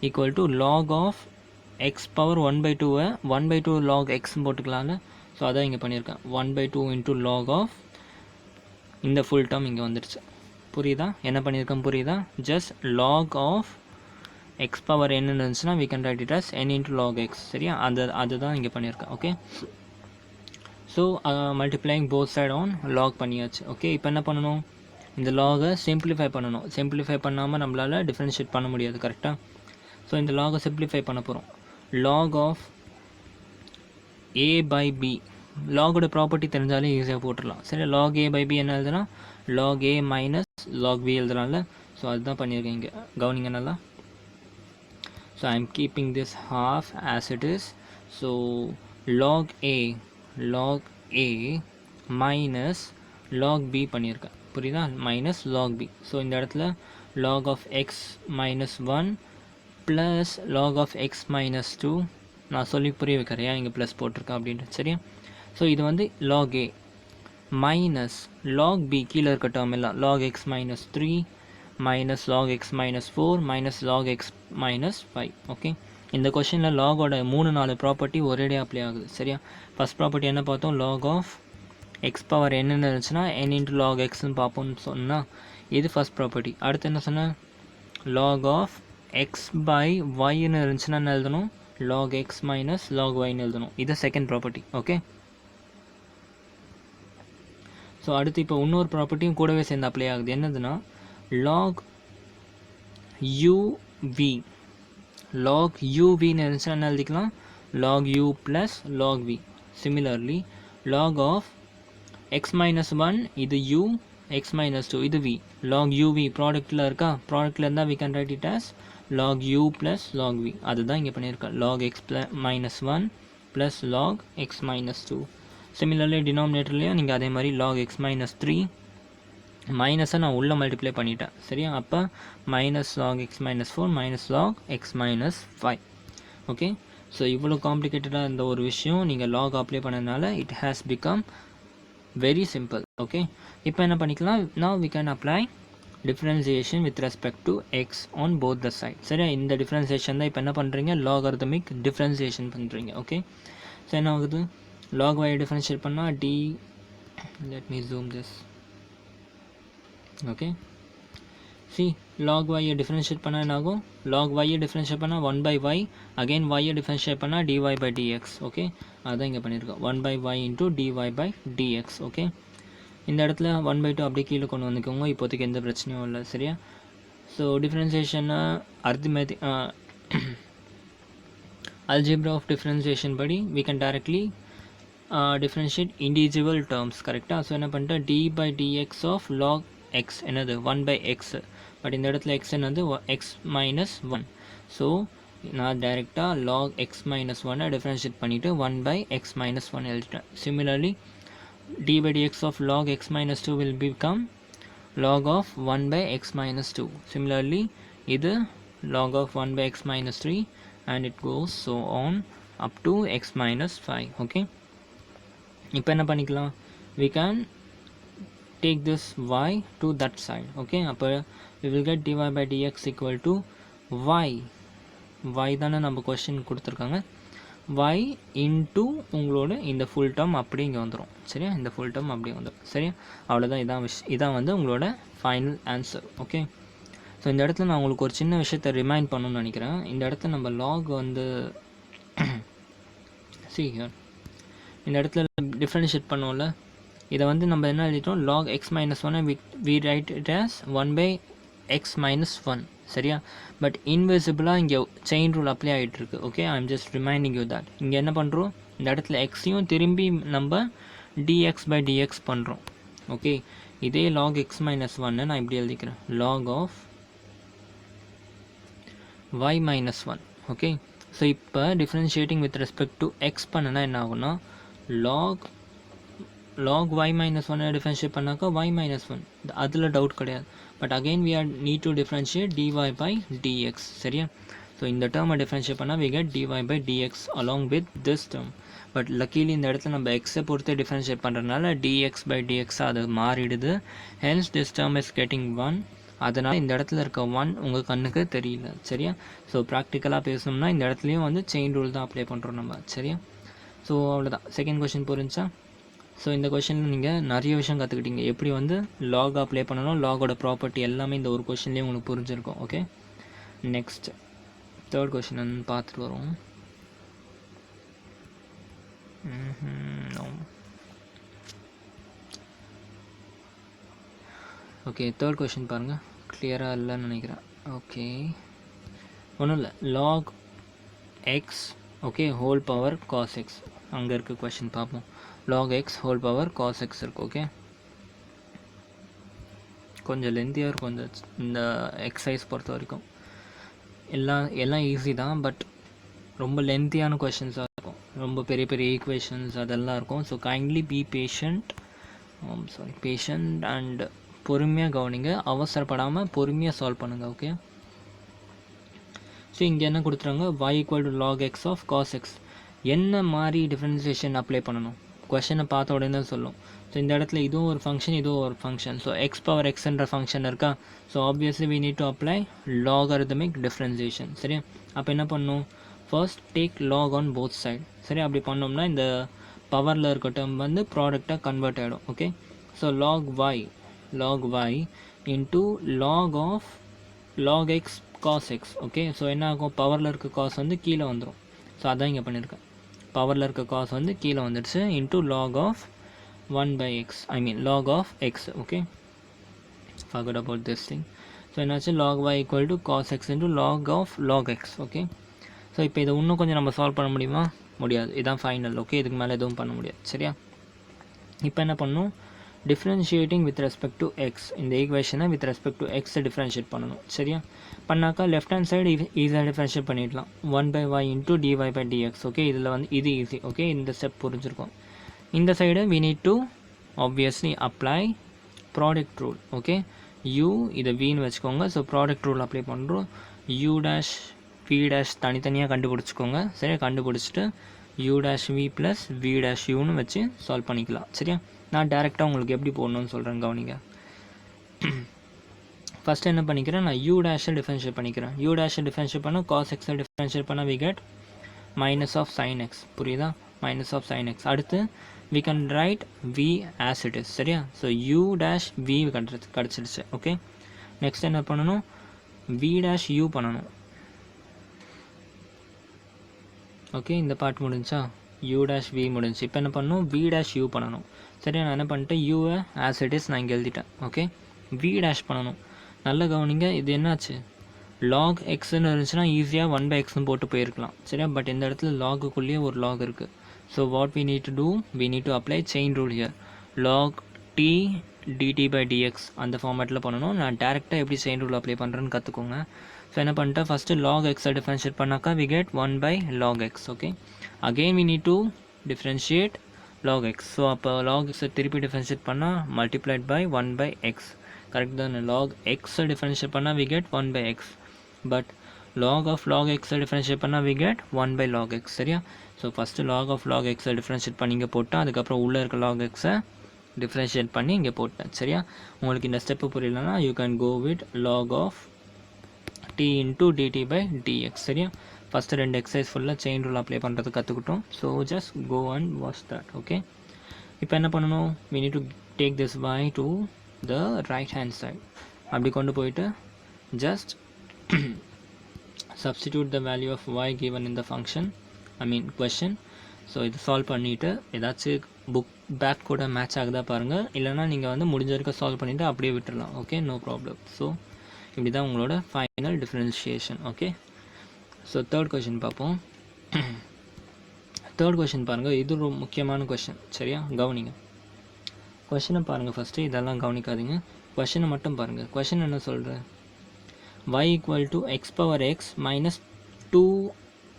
equal to log of x power 1/2 1/2 log x போட்டுக்கலாம்ல. So அதான் இங்கே பண்ணியிருக்கேன். 1/2 into log of இந்த full term இங்கே வந்துடுச்சு. புரியுதா என்ன பண்ணியிருக்கேன்? புரியுதா? Just log of x power n இருந்துச்சுன்னா we can write it as n into log x. சரியா? அதுதான் இங்கே பண்ணியிருக்கேன். Okay, so multiplying both side on log பண்ணியாச்சு. ஓகே, இப்போ என்ன பண்ணணும், இந்த லாகை சிம்பிளிஃபை பண்ணணும். சிம்பிளிஃபை பண்ணாமல் நம்மளால் டிஃப்ரென்ஷியேட் பண்ண முடியாது. கரெக்டாக? ஸோ இந்த லாகை சிம்பிளிஃபை பண்ண போகிறோம். Log of a by b, லாகோட ப்ராப்பர்ட்டி தெரிஞ்சாலே ஈஸியாக போட்டுடலாம். சரி, லாக் a by b என்ன எழுதுனா log a minus log b எழுதுனால. ஸோ அதுதான் பண்ணியிருக்கேன் இங்கே. கவனிங்க நல்லா. So I am keeping this half as it is. So log a minus log b பண்ணியிருக்கேன். புரியுதா? Minus log b. ஸோ இந்த இடத்துல log of x minus 1 plus log of x minus 2. நான் சொல்லி புரிய வைக்கிறேன் ஏன் இங்கே ப்ளஸ் போட்டிருக்கேன் அப்படின்ட்டு. சரியா? ஸோ இது வந்து log a minus log b, கீழே இருக்க டேர்ம் எல்லாம் log x minus 3 minus log x minus 4 minus log x minus 5. Okay, இந்த கொஷனில் லாகோட 3-4 ப்ராப்பர்ட்டி ஒரேடே அப்ளை ஆகுது. சரியா? ஃபஸ்ட் ப்ராப்பர்ட்டி என்ன பார்த்தோம், லாக் ஆஃப் எக்ஸ் பவர் என்னென்னு இருந்துச்சுன்னா n இன்ட்டு லாக் எக்ஸ்ன்னு பார்ப்போம்னு சொன்னால் இது ஃபஸ்ட் ப்ராப்பர்ட்டி. அடுத்து என்ன சொன்னேன், லாக் ஆஃப் எக்ஸ் பை ஒய்ன்னு இருந்துச்சுன்னா என்ன எழுதணும், லாக் எக்ஸ் மைனஸ் லாக் ஒய்ன்னு எழுதணும். இது செகண்ட் ப்ராப்பர்ட்டி. ஓகே, ஸோ அடுத்து இப்போ இன்னொரு ப்ராப்பர்ட்டியும் கூடவே சேர்ந்து அப்ளை ஆகுது. என்னதுன்னா லாக் uv, log uv இருந்துச்சுன்னா என்ன எழுதிக்கலாம், log u plus log v. Similarly log of x minus 1 இது u, x minus 2 இது v. log uv ப்ராடக்டில் இருக்கா, ப்ராடக்டில் இருந்தால் we can write it as log u plus log v. அதுதான் இங்கே பண்ணியிருக்கேன், log x minus 1 plus log x minus 2. Similarly டினாமினேட்டர்லேயும் நீங்கள் அதே மாதிரி log x minus 3 மைனஸை நான் உள்ளே மல்டிப்ளை பண்ணிட்டேன். சரியா? அப்போ minus log x minus 4 minus log x minus 5. Okay, so இவ்வளோ காம்ப்ளிகேட்டடாக இருந்த ஒரு விஷயம் நீங்கள் லாக் அப்ளை பண்ணதுனால it has become very simple. Okay, இப்போ என்ன பண்ணிக்கலாம், now we can apply differentiation with respect to x on both the side. சரியா? இந்த டிஃப்ரென்சியேஷன் தான் இப்போ என்ன பண்ணுறீங்க, லாகரிதமிக் டிஃப்ரென்சியேஷன் பண்ணுறீங்க. ஓகே, ஸோ என்ன ஆகுது, லாக் y டிஃப்ரென்ஷியேட் பண்ணால் D, let me zoom this. Okay, C log y differentiate பண்ணால் என்ன ஆகும், log y டிஃப்ரென்ஷியேட் பண்ணால் 1/y, அகெயின் y டிஃப்ரென்ஷியேட் பண்ணால் dy by dx. ஓகே, அதுதான் இங்கே பண்ணியிருக்கோம், 1/y into dy by dx. Okay, இந்த இடத்துல 1/2 அப்படியே கீழே கொண்டு வந்துக்கோங்க, இப்போதைக்கு எந்த பிரச்சனையும் இல்லை. சரியா? ஸோ டிஃப்ரென்சியேஷனை அரித்மெட்டிக் algebra of differentiation படி we can directly differentiate individual terms. கரெக்டாக? ஸோ என்ன பண்ணிட்டேன், d by dx of log x என்னது 1/x, பட் இந்த இடத்துல x என்னது x minus 1. ஸோ நான் டைரெக்டாக log x minus 1 டிஃப்ரென்ஷியேட் பண்ணிவிட்டு 1/x minus 1 எழுதிட்டேன். Similarly d by dx of log x minus 2 will become log of 1/x minus 2. Similarly இது log of 1/x minus 3 and it goes so on up to x minus 5. okay, இப்போ என்ன பண்ணிக்கலாம், we can take this y to that side. okay, அப்போ we will get dy by dx equal to y தானே நம்ம question கொடுத்துருக்காங்க, y into உங்களோட இந்த full term அப்படி இங்கே வந்துடும். சரியா? இந்த ஃபுல் டேர்ம் அப்படியே வந்துடும். சரியா? அவ்வளோதான். இதான் வந்து உங்களோட ஃபைனல் ஆன்சர். ஓகே, ஸோ இந்த இடத்துல நான் உங்களுக்கு ஒரு சின்ன விஷயத்தை ரிமைண்ட் பண்ணணும்னு நினைக்கிறேன். இந்த இடத்துல நம்ம லாக் வந்து see here இந்த இடத்துல டிஃபரன்ஷியேட் பண்ணோம்ல, இதை வந்து நம்ம என்ன எழுதிட்டோம், log x minus 1 we write it as 1 by x minus 1 சரியா. பட் இன்விசிபிளாக இங்கே செயின் ரூல் அப்ளை ஆகிட்டு இருக்கு. Okay, I am just reminding you that. இங்கே என்ன பண்ணுறோம், இந்த இடத்துல எக்ஸையும் திரும்பி நம்ம dx by dx பண்ணுறோம். ஓகே, இதே log x minus 1 நான் இப்படி எழுதிக்கிறேன், log of y minus 1. Okay, so இப்போ differentiating with respect to x பண்ணனா என்ன ஆகும்னா log y minus 1 டிஃப்ரென்ஷியேட் பண்ணாக்கா y minus 1, அதில் டவுட் கிடையாது. But again we need to differentiate dy by dx சரியா. ஸோ இந்த டேர்மை டிஃப்ரென்ஷியேட் பண்ணால் we get dy by dx along with this term. But luckily இந்த இடத்துல நம்ம எக்ஸை பொறுத்து டிஃப்ரென்ஷியேட் பண்ணுறதுனால dx by dx அது மாறிடுது. hence this term is getting 1. அதனால் இந்த இடத்துல இருக்க 1 உங்கள் கண்ணுக்கு தெரியல சரியா. ஸோ ப்ராக்டிக்கலாக பேசணும்னா இந்த இடத்துலையும் வந்து செயின் ரூல் தான் அப்ளை பண்ணுறோம் நம்ம சரியா. ஸோ அவ்வளோதான், செகண்ட் கொஷின் புரிஞ்சா. ஸோ இந்த கொஷினில் நீங்கள் நிறைய விஷயம் கற்றுக்கிட்டீங்க, எப்படி வந்து லாக் அப்ளை பண்ணணும், லாகோட ப்ராப்பர்ட்டி எல்லாமே இந்த ஒரு கொஷின்லேயே உங்களுக்கு புரிஞ்சிருக்கும். ஓகே, நெக்ஸ்ட் தேர்ட் கொஷின் வந்து பார்த்துட்டு வரோம். ஓகே, தேர்ட் கொஷின் பாருங்கள், கிளியராக இல்லைன்னு நினைக்கிறேன். ஓகே, ஒன்றும் இல்லை, log x okay whole power cos x, அங்கே இருக்க கொஷின் பார்ப்போம். log x whole power cos x இருக்கு. ஓகே, கொஞ்சம் லென்த்தியாக இருக்கும் இந்த எக்ஸசைஸ் பொறுத்த வரைக்கும். எல்லாம் ஈஸி தான், பட் ரொம்ப லென்த்தியான கொஷின்ஸாக இருக்கும், ரொம்ப பெரிய பெரிய ஈக்குவேஷன்ஸ் அதெல்லாம் இருக்கும். So kindly B patient and பொறுமையாக கவனிங்க, அவசரப்படாமல் பொறுமையாக சால்வ் பண்ணுங்கள். ஓகே, ஸோ இங்கே என்ன கொடுத்துறாங்க, y equal to log x of cos x. என்ன மாதிரி டிஃப்ரென்சியேஷன் அப்ளை பண்ணணும், கொஷனை பார்த்த உடனே தான் சொல்லும். ஸோ இந்த இடத்துல இதுவும் ஒரு ஃபங்க்ஷன், இதுவும் ஒரு ஃபங்க்ஷன். ஸோ எக்ஸ் பவர் எக்ஸ்ன்ற ஃபங்க்ஷன் இருக்கா. So obviously we need to apply logarithmic differentiation சரியா. அப்போ என்ன பண்ணணும், first take log on both side சரி. அப்படி பண்ணோம்னா இந்த பவரில் இருக்க டேர்ம் வந்து ப்ராடக்டாக கன்வெர்ட் ஆகிடும். Okay, so log y into log x cos x. Okay, so என்ன ஆகும், பவரில் இருக்க காஸ் வந்து கீழே வந்துடும். ஸோ அதான் இங்கே பண்ணியிருக்கேன், பவரில் இருக்க காஸ் வந்து கீழே வந்துடுச்சு, into log of 1 by x, I mean log of x. Okay, forgot about this thing. So என்னாச்சு, log y equal to cos x into log of log x. Okay, so இப்போ இதை இன்னும் கொஞ்சம் நம்ம சால்வ் பண்ண முடியுமா, முடியாது, இதுதான் ஃபைனல். ஓகே, இதுக்கு மேலே எதுவும் பண்ண முடியாது சரியா. இப்போ என்ன பண்ணணும், differentiating with respect to X, இந்த ஈக்குவேஷனை வித் ரெஸ்பெக்ட் டு எக்ஸை டிஃப்ரென்ஷியேட் பண்ணணும் சரியா. பண்ணாக்கா லெஃப்ட் ஹேண்ட் சைடு ஈஸியாக டிஃப்ரென்ஷியேட் பண்ணிடலாம், 1 by y into dy by dx. Okay, இதில் வந்து இது ஈஸி. ஓகே, இந்த ஸ்டெப் புரிஞ்சிருக்கும். இந்த side we need to obviously apply product rule. Okay, u இதை vன்னு வச்சுக்கோங்க. ஸோ ப்ராடக்ட் ரூல் அப்ளை பண்ணுறோம். u dash v dash தனித்தனியாக கண்டுபிடிச்சிக்கோங்க சரியா. கண்டுபிடிச்சிட்டு u dash v plus v dash uன்னு வச்சு சால்வ் பண்ணிக்கலாம் சரியா. நான் டேரெக்டாக உங்களுக்கு எப்படி போடணும்னு சொல்கிறேன் கவனிங்க. ஃபஸ்ட்டு என்ன பண்ணிக்கிறேன், நான் u டேஷை டிஃபரன்ஷியேட் பண்ணிக்கிறேன். u டேஷை டிஃபரன்ஷியேட் பண்ணால் cos x டிஃபரன்ஷியேட் பண்ணால் we get minus of sin x. புரியுதா, minus of sin x. அடுத்து we can write v as it is சரியா. ஸோ u dash v கிடச்சிடுச்சு. ஓகே, நெக்ஸ்ட் என்ன பண்ணணும், v dash u பண்ணணும். Okay, இந்த பார்ட் முடிஞ்சா u dash v முடிஞ்சு. இப்போ என்ன பண்ணணும், v dash u பண்ணணும் சரியா. நான் என்ன பண்ணிட்டேன், யூவை ஆஸ் இட் இஸ் நான் இங்கே எழுதிட்டேன். ஓகே, v dash பண்ணணும். நல்ல கவனிங்க, இது என்னாச்சு, log xன்னு இருந்துச்சுன்னா ஈஸியாக 1 by xன்னு போட்டு போயிருக்கலாம் சரியா. பட் இந்த இடத்துல லாகுக்குள்ளேயே ஒரு லாக் இருக்குது. So what we need to do, we need to apply chain rule here. log t dt by dx அந்த ஃபார்மேட்டில் பண்ணணும். நான் டேரெக்டாக எப்படி செயின் ரூல் அப்ளை பண்ணுறேன்னு கற்றுக்கோங்க. ஸோ என்ன பண்ணிட்டேன், ஃபஸ்ட்டு log x டிஃப்ரென்ஷியேட் பண்ணாக்கா we get 1 by log x. Okay, again we need to differentiate log x. So அப்போ log x திருப்பி டிஃப்ரென்ஷியேட் பண்ணால் multiplied by 1 by x. Correct தானே, log x டிஃப்ரென்ஷியேட் பண்ணால் we get 1 by x. But log of log x differentiate பண்ணால் we get 1 by log x சரியா. So first log of log x differentiate பண்ணி இங்கே போட்டால், அதுக்கப்புறம் உள்ளே இருக்க log x டிஃப்ரென்ஷியேட் பண்ணி இங்கே போட்டேன் சரியா. உங்களுக்கு இந்த ஸ்டெப்பு புரியலன்னா you can go with log of t into dt by dx சரியா. ஃபஸ்ட்டு 2 எக்ஸசைஸ் ஃபுல்லாக செயின் ரூல் அப்ளை பண்ணுறது கற்றுக்கிட்டோம். So just go and watch that. Okay, இப்போ என்ன பண்ணணும், we need to take this y to the right hand side. அப்படி கொண்டு போயிட்டு just substitute the value of y given in the function, I mean question. So இது solve பண்ணிவிட்டு ஏதாச்சும் book back கூட மேட்ச் ஆகுதா பாருங்கள், இல்லைனா நீங்கள் வந்து முடிஞ்ச வரைக்கும் சால்வ் பண்ணிவிட்டு அப்படியே விட்டுடலாம். Okay, no problem. ஸோ இப்படி தான் உங்களோட final differentiation. Okay, so third question பார்ப்போம். தேர்ட் கொஷின் பாருங்கள், இது ஒரு முக்கியமான கொஷின். சரியா, கவனிங்க. கொஷினை பாருங்கள் ஃபஸ்ட்டு, இதெல்லாம் கவனிக்காதீங்க, கொஷினை மட்டும் பாருங்கள். கொஷின் என்ன சொல்கிறேன், y equal to x power x minus 2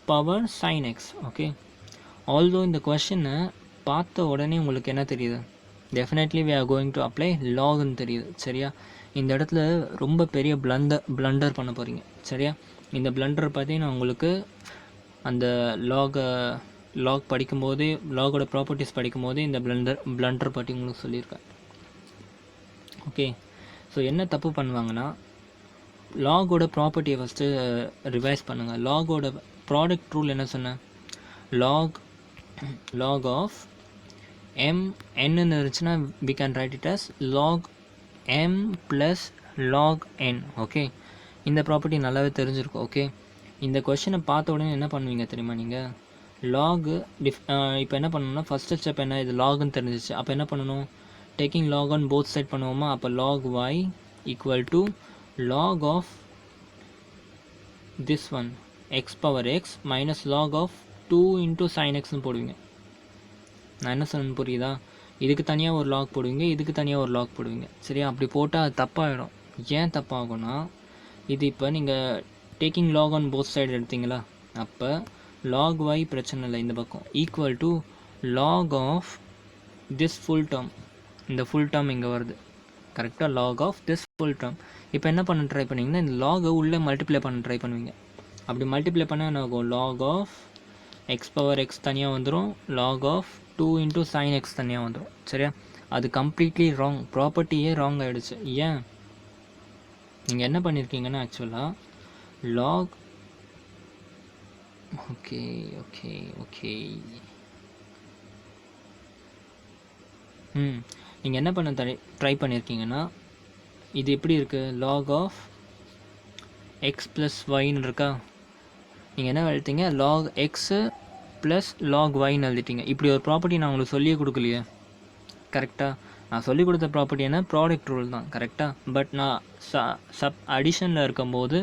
power sin x. Okay, although இந்த கொஷினை பார்த்த உடனே உங்களுக்கு என்ன தெரியுது, definitely we are going to apply logன்னு தெரியுது. சரியா, இந்த இடத்துல ரொம்ப பெரிய பிளண்டர் பண்ண போகிறீங்க. சரியா, இந்த பிளண்டர் பற்றி நான் உங்களுக்கு அந்த லாக் படிக்கும்போதே, லாகோட ப்ராப்பர்ட்டிஸ் படிக்கும்போதே இந்த பிளண்டர் பற்றி உங்களுக்கு சொல்லியிருக்கேன். ஓகே, ஸோ என்ன தப்பு பண்ணுவாங்கன்னா, லாகோட ப்ராப்பர்ட்டியை ஃபஸ்ட்டு ரிவைஸ் பண்ணுங்கள். லாகோட ப்ராடக்ட் ரூல் என்ன சொன்னேன், லாக் ஆஃப் எம் என்னன்னு இருந்துச்சுன்னா we can write it as log m plus log n. Okay, இந்த ப்ராப்பர்ட்டி நல்லாவே தெரிஞ்சிருக்கும். ஓகே, இந்த கொஷினை பார்த்த உடனே என்ன பண்ணுவீங்க தெரியுமா, நீங்கள் லாகு இப்போ என்ன பண்ணணும்னா, ஃபஸ்ட்டு ஸ்டெப் என்ன, இது லாகுன்னு தெரிஞ்சிச்சு. அப்போ என்ன பண்ணணும், taking log on both side பண்ணுவோமா. அப்போ log y equal to log of this one x power x minus log of 2 into sin xன்னு போடுவீங்க. நான் என்ன சொன்னேன்னு புரியுதா, இதுக்கு தனியாக ஒரு லாக் போடுவீங்க, இதுக்கு தனியாக ஒரு லாக் போடுவீங்க. சரியா, அப்படி போட்டால் அது தப்பாகிடும். ஏன் தப்பாகும்னா, இது இப்போ நீங்கள் taking log on both side எடுத்தீங்களா, அப்போ log y பிரச்சனை இல்லை, இந்த பக்கம் equal to log of this full term. இந்த ஃபுல் டேர்ம் இங்கே வருது கரெக்டாக, log of this full term. இப்போ என்ன பண்ண ட்ரை பண்ணிங்கன்னா, இந்த லாகை உள்ளே மல்டிப்ளை பண்ண ட்ரை பண்ணுவீங்க. அப்படி மல்டிப்ளை பண்ணால் என்ன ஆகும், log of x power x தனியாக வந்துடும், log of 2 into sin x தனியாக வந்துடும். சரியா, அது கம்ப்ளீட்லி ராங், ப்ராப்பர்ட்டியே ராங் ஆகிடுச்சு. ஏன், நீங்கள் என்ன பண்ணியிருக்கீங்கன்னா ஆக்சுவலாக லாக் ஓகே ஓகே ஓகே நீங்கள் என்ன பண்ண ட்ரை பண்ணியிருக்கீங்கன்னா, இது எப்படி இருக்குது, லாக் ஆஃப் எக்ஸ் ப்ளஸ் ஒய்ன்னு இருக்கா, நீங்கள் என்ன எழுதிட்டீங்க, லாக் எக்ஸு ப்ளஸ் லாக் ஒய்ன்னு எழுதிட்டீங்க. இப்படி ஒரு ப்ராப்பர்ட்டி நான் உங்களுக்கு சொல்லியே கொடுக்கலையே. கரெக்டாக, நான் சொல்லிக் கொடுத்த ப்ராப்பர்ட்டி என்ன, ப்ராடக்ட் ரூல் தான். கரெக்டாக, பட் நான் அடிஷனில் இருக்கும்போது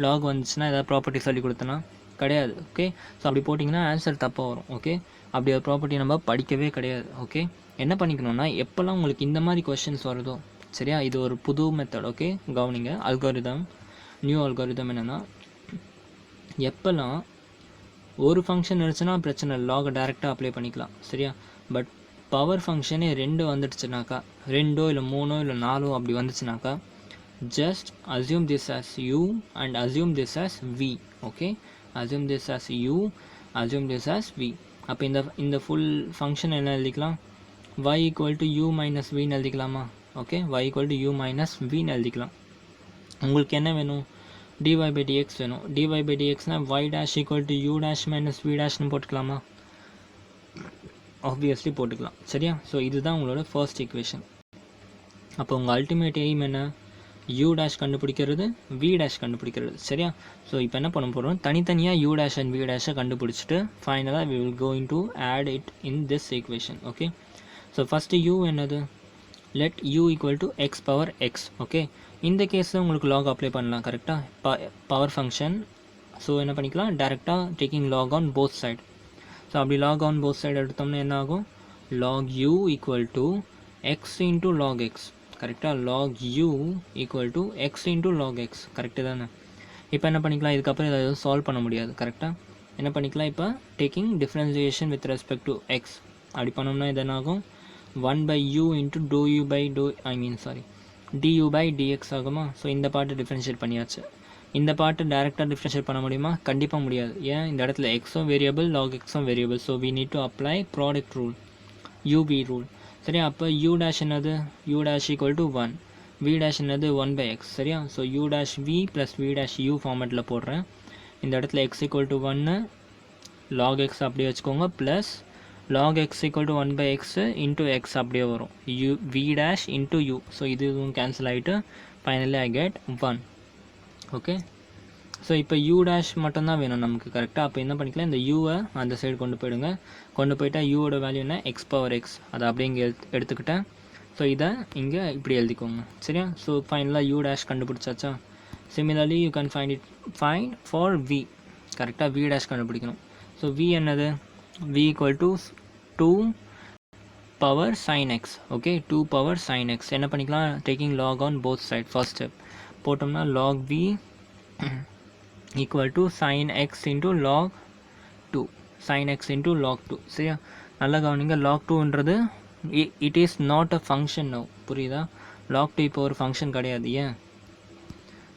லாக் வந்துச்சுன்னா ஏதாவது ப்ராப்பர்ட்டி சொல்லிக் கொடுத்தேன்னா கிடையாது. ஓகே, ஸோ அப்படி போட்டிங்கன்னா ஆன்சர் தப்பாக வரும். ஓகே, அப்படி ஒரு ப்ராப்பர்ட்டி நம்ம படிக்கவே கிடையாது. ஓகே, என்ன பண்ணிக்கணும்னா, எப்போல்லாம் உங்களுக்கு இந்த மாதிரி கொஷின்ஸ் வருதோ, சரியா, இது ஒரு புது மெத்தட். ஓகே, கவனிங்க, அல்காரிதம், நியூ அல்காரிதம் என்னென்னா, எப்போல்லாம் ஒரு ஃபங்க்ஷன் இருந்துச்சுன்னா பிரச்சனை, லாகை டேரெக்டாக அப்ளை பண்ணிக்கலாம். சரியா, பட் பவர் ஃபங்க்ஷனே 2 வந்துடுச்சுனாக்கா, 2 இல்லை 3 இல்லை 4 அப்படி வந்துச்சுனாக்கா, just assume this as u and assume this as v. Okay, assume this as u, assume this as v. அப்போ இந்த ஃபுல் ஃபங்க்ஷன் என்ன எழுதிக்கலாம், y equal to u minus வின்னு எழுதிக்கலாமா. Okay, y equal to u minus வின்னு எழுதிக்கலாம். உங்களுக்கு என்ன வேணும், dy by dx வேணும். dy by dxனா y dash equal to u dash minus v dashன்னு போட்டுக்கலாமா, ஆப்வியஸ்லி போட்டுக்கலாம். சரியா, ஸோ இதுதான் உங்களோட ஃபர்ஸ்ட் ஈக்குவேஷன். அப்போ உங்கள் அல்டிமேட் எய்ம் என்ன, u dash கண்டுபிடிக்கிறது, v dash கண்டுபிடிக்கிறது. சரியா, ஸோ இப்போ என்ன பண்ண போகிறோம், தனித்தனியாக u dash and v dash கண்டுபிடிச்சிட்டு ஃபைனலாக we will going to add it in this equation. Okay, so first u என்னது, let u equal to x power x. Okay, இந்த கேஸில் உங்களுக்கு லாக் அப்ளை பண்ணலாம். கரெக்டாக, பவர் ஃபங்க்ஷன். ஸோ என்ன பண்ணிக்கலாம், டேரெக்டாக taking log on both side. So அப்படி லாக் ஆன் போத் சைடு எடுத்தோம்னா என்ன ஆகும், log u equal to x into log X. கரெக்டாக, log u equal to x into log X. Correct தானே. இப்போ என்ன பண்ணிக்கலாம், இதுக்கப்புறம் இதை எதுவும் சால்வ் பண்ண முடியாது. கரெக்டாக, என்ன பண்ணிக்கலாம், இப்போ taking differentiation with respect to X அப்படி பண்ணோம்னா இது என்ன ஆகும், 1 by u into du by du by dx ஆகுமா. ஸோ இந்த பார்ட்டு டிஃப்ரென்ஷியேட் பண்ணியாச்சு. இந்த பார்ட்டு டேரெக்டாக டிஃப்ரென்ஷியேட் பண்ண முடியுமா, கண்டிப்பாக முடியாது. ஏன், இந்த இடத்துல எக்ஸும் வேரியபிள், லாக் எக்ஸும் variable. So we need to apply product rule, ub rule. சரியா, அப்போ u dash என்னது, u dash equal to 1, v dash என்னது 1 by x. சரியா, so u dash v plus v dash u ஃபார்மேட்டில் போடுறேன். இந்த இடத்துல x equal to 1, log x அப்படியே வச்சுக்கோங்க, plus log x equal to 1 by x into x அப்படியே வரும், u v dash into u. So இதுவும் கேன்சல் ஆகிட்டு finally I get 1. Okay, so இப்போ யூ டேஷ் மட்டும்தான் வேணும் நமக்கு கரெக்டாக. அப்போ என்ன பண்ணிக்கலாம், இந்த யூவை அந்த சைடு கொண்டு போயிடுங்க. கொண்டு போயிட்டால் யூவோட வேல்யூ என்ன, எக்ஸ் பவர் எக்ஸ், அதை அப்படியே இங்கே எடுத்துக்கிட்டேன். ஸோ இதை இங்கே இப்படி எழுதிக்கோங்க சரியா. ஸோ ஃபைனலாக யூ டேஷ் கண்டுபிடிச்சாச்சா. Similarly you can find for v. கரெக்டாக வி டேஷ் கண்டுபிடிக்கணும். ஸோ வி என்னது, v equal to 2 power sin x. Okay, 2 power sin x என்ன பண்ணிக்கலாம், taking log on both side. First step போட்டோம்னா log v equal to sin x into log 2, sin x into log 2 சரியா. நல்லா கவனிங்க, log 2ன்றது it is not a function no, புரியுதா. log 2 இப்போ ஒரு ஃபங்க்ஷன் கிடையாது. ஏன்,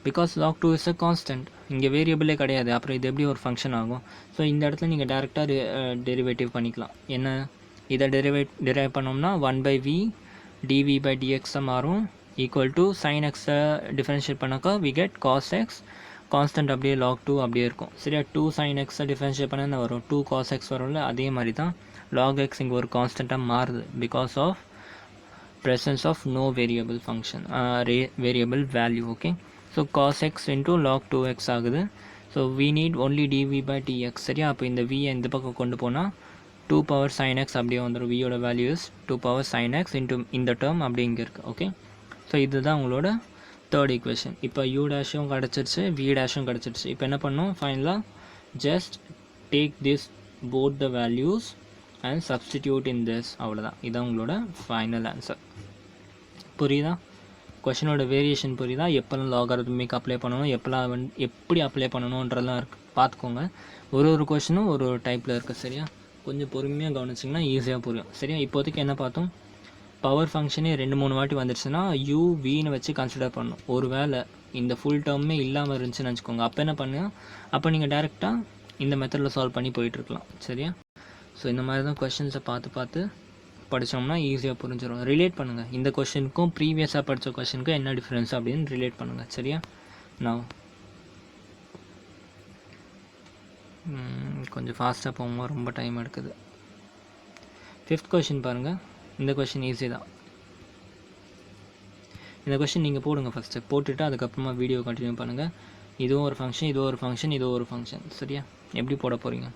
because log 2 is a constant, இங்கே வேரியபிளே கிடையாது. அப்புறம் இது எப்படி ஒரு ஃபங்க்ஷன் ஆகும். ஸோ இந்த இடத்துல நீங்கள் டேரெக்டாக டெரிவேட்டிவ் பண்ணிக்கலாம். என்ன, இதை டெரைவ் பண்ணோம்னா 1/v dv/dx மாறும், equal to sin x differentiate பண்ணாக்கா we get cos x, constant அப்படியே log 2 அப்படியே இருக்கும் சரியா. 2 sin x டிஃபரன்ஷியேட் பண்ணால் என்ன வரும், 2 cos x வரும்ல. அதே மாதிரி தான் log x இங்கே ஒரு கான்ஸ்டண்ட்டாக மாறுது because of presence of no variable function, variable value. Okay, so cos x into log 2x ஆகுது. So we need only dv/dx சரியா. அப்போ இந்த v இந்த பக்கம் கொண்டு போனால் 2 பவர் sin x அப்படியே வந்துடும். வியோட value is 2 power sin x into இந்த டேர்ம் அப்படி இங்கே இருக்குது. ஓகே, ஸோ இதுதான் உங்களோட தேர்ட் ஈக்குவேஷன். இப்போ யூ டேஷும் கிடச்சிருச்சு, வி டேஷும் கிடச்சிருச்சு. இப்போ என்ன பண்ணணும், ஃபைனலாக just take this both the values and substitute in this, அவ்வளோதான். இதுதான் உங்களோட ஃபைனல் ஆன்சர். புரியுதா, கொஷினோட வேரியேஷன் புரியுதா, எப்போல்லாம் லாகரிதமிக் அப்ளை பண்ணணும், எப்போல்லாம் எப்படி அப்ளை பண்ணணுன்றதெல்லாம் இருக்குது பார்த்துக்கோங்க. ஒரு கொஷினும் ஒரு டைப்பில் இருக்குது சரியா. கொஞ்சம் பொறுமையாக கவனிச்சிங்கன்னா ஈஸியாக புரியும் சரியா. இப்போதைக்கு என்ன பார்த்தோம், பவர் ஃபங்க்ஷனே 2-3 வாட்டி வந்துடுச்சுன்னா யூ வின்னு வச்சு கன்சிடர் பண்ணணும். ஒரு வேளை இந்த ஃபுல் டேர்மே இல்லாமல் இருந்துச்சுன்னு வச்சுக்கோங்க, அப்போ என்ன பண்ணுங்க, அப்போ நீங்கள் டேரெக்டாக இந்த மெத்தடில் சால்வ் பண்ணி போயிட்டுருக்கலாம் சரியா. ஸோ இந்த மாதிரி தான் கொஷின்ஸை பார்த்து படித்தோம்னா ஈஸியாக புரிஞ்சிடும். ரிலேட் பண்ணுங்கள், இந்த கொஷினுக்கும் ப்ரீவியஸாக படித்த கொஷினுக்கும் என்ன டிஃப்ரென்ஸ் அப்படின்னு ரிலேட் பண்ணுங்கள் சரியா. நான் கொஞ்சம் ஃபாஸ்ட்டாக போகும்போது ரொம்ப டைம் எடுக்குது. 5th கொஷின் பாருங்கள். இந்த கொஷின் ஈஸி தான். இந்த கொஷின் நீங்கள் போடுங்க ஃபஸ்ட்டு, போட்டுவிட்டு அதுக்கப்புறமா வீடியோ கண்டினியூ பண்ணுங்கள். இதுவும் ஒரு ஃபங்க்ஷன், இதுவும் ஒரு ஃபங்க்ஷன், இதுவும் ஒரு ஃபங்க்ஷன் சரியா. எப்படி போட போகிறீங்க,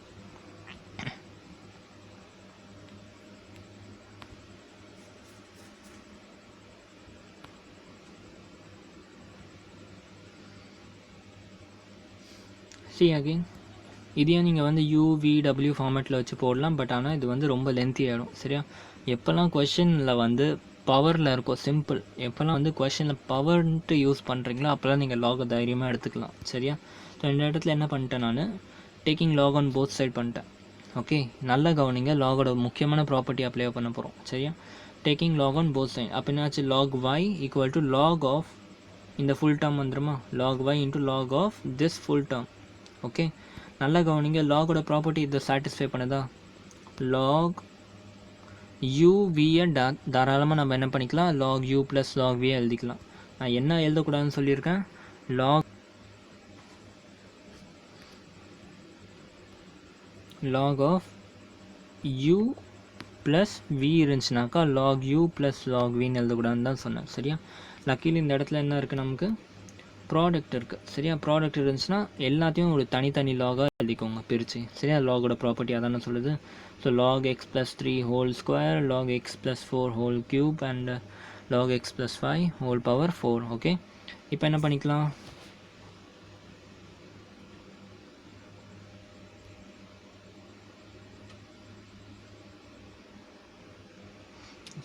சி அகெயின். இதையும் நீங்கள் வந்து UVW ஃபார்மேட்டில் வச்சு போடலாம். பட் ஆனால் இது வந்து ரொம்ப லென்த்தி ஆகிடும் சரியா. எப்போல்லாம் கொஷினில் வந்து பவரில் இருக்கும் சிம்பிள், எப்போல்லாம் வந்து கொஷினில் பவர்ன்ட்டு யூஸ் பண்ணுறீங்களோ அப்போல்லாம் நீங்கள் லாகை தைரியமாக எடுத்துக்கலாம் சரியா. ஸோ இந்த இடத்துல என்ன பண்ணிட்டேன், நான் taking log on both side பண்ணிட்டேன். ஓகே, நல்லா கவனிங்க, லாகோட முக்கியமான ப்ராப்பர்ட்டி அப்ளை பண்ண போகிறோம் சரியா. Taking log on both side, அப்போ என்னாச்சு, log y equal to log of இந்த ஃபுல் டேர்ம் வந்துடுமா, log y into log of this full term. Okay, நல்லா கவனிங்க, லாகோட ப்ராப்பர்ட்டி இதை சாட்டிஸ்ஃபை பண்ணுதா. log uவியை தாராளமாக நம்ம என்ன பண்ணிக்கலாம், log u plus log v எழுதிக்கலாம். நான் என்ன எழுதக்கூடாதுன்னு சொல்லியிருக்கேன், log of u plus v இருந்துச்சுனாக்கா log u ப்ளஸ் log vன்னு எழுதக்கூடாதுன்னு தான் சொன்னேன் சரியா. லக்கிலி இந்த இடத்துல என்ன இருக்குது, நமக்கு ப்ராடக்ட் இருக்குது சரியா. ப்ராடக்ட் இருந்துச்சுன்னா எல்லாத்தையும் ஒரு தனித்தனி லாகாக எழுதிக்கோங்க பிரித்து சரியா. லாகோட ப்ராப்பர்ட்டி அதானே சொல்லுது. So log x + 3 whole square, log x + 4 whole cube and log x + 5 whole power 4. Okay, இப்போ என்ன பண்ணிக்கலாம்,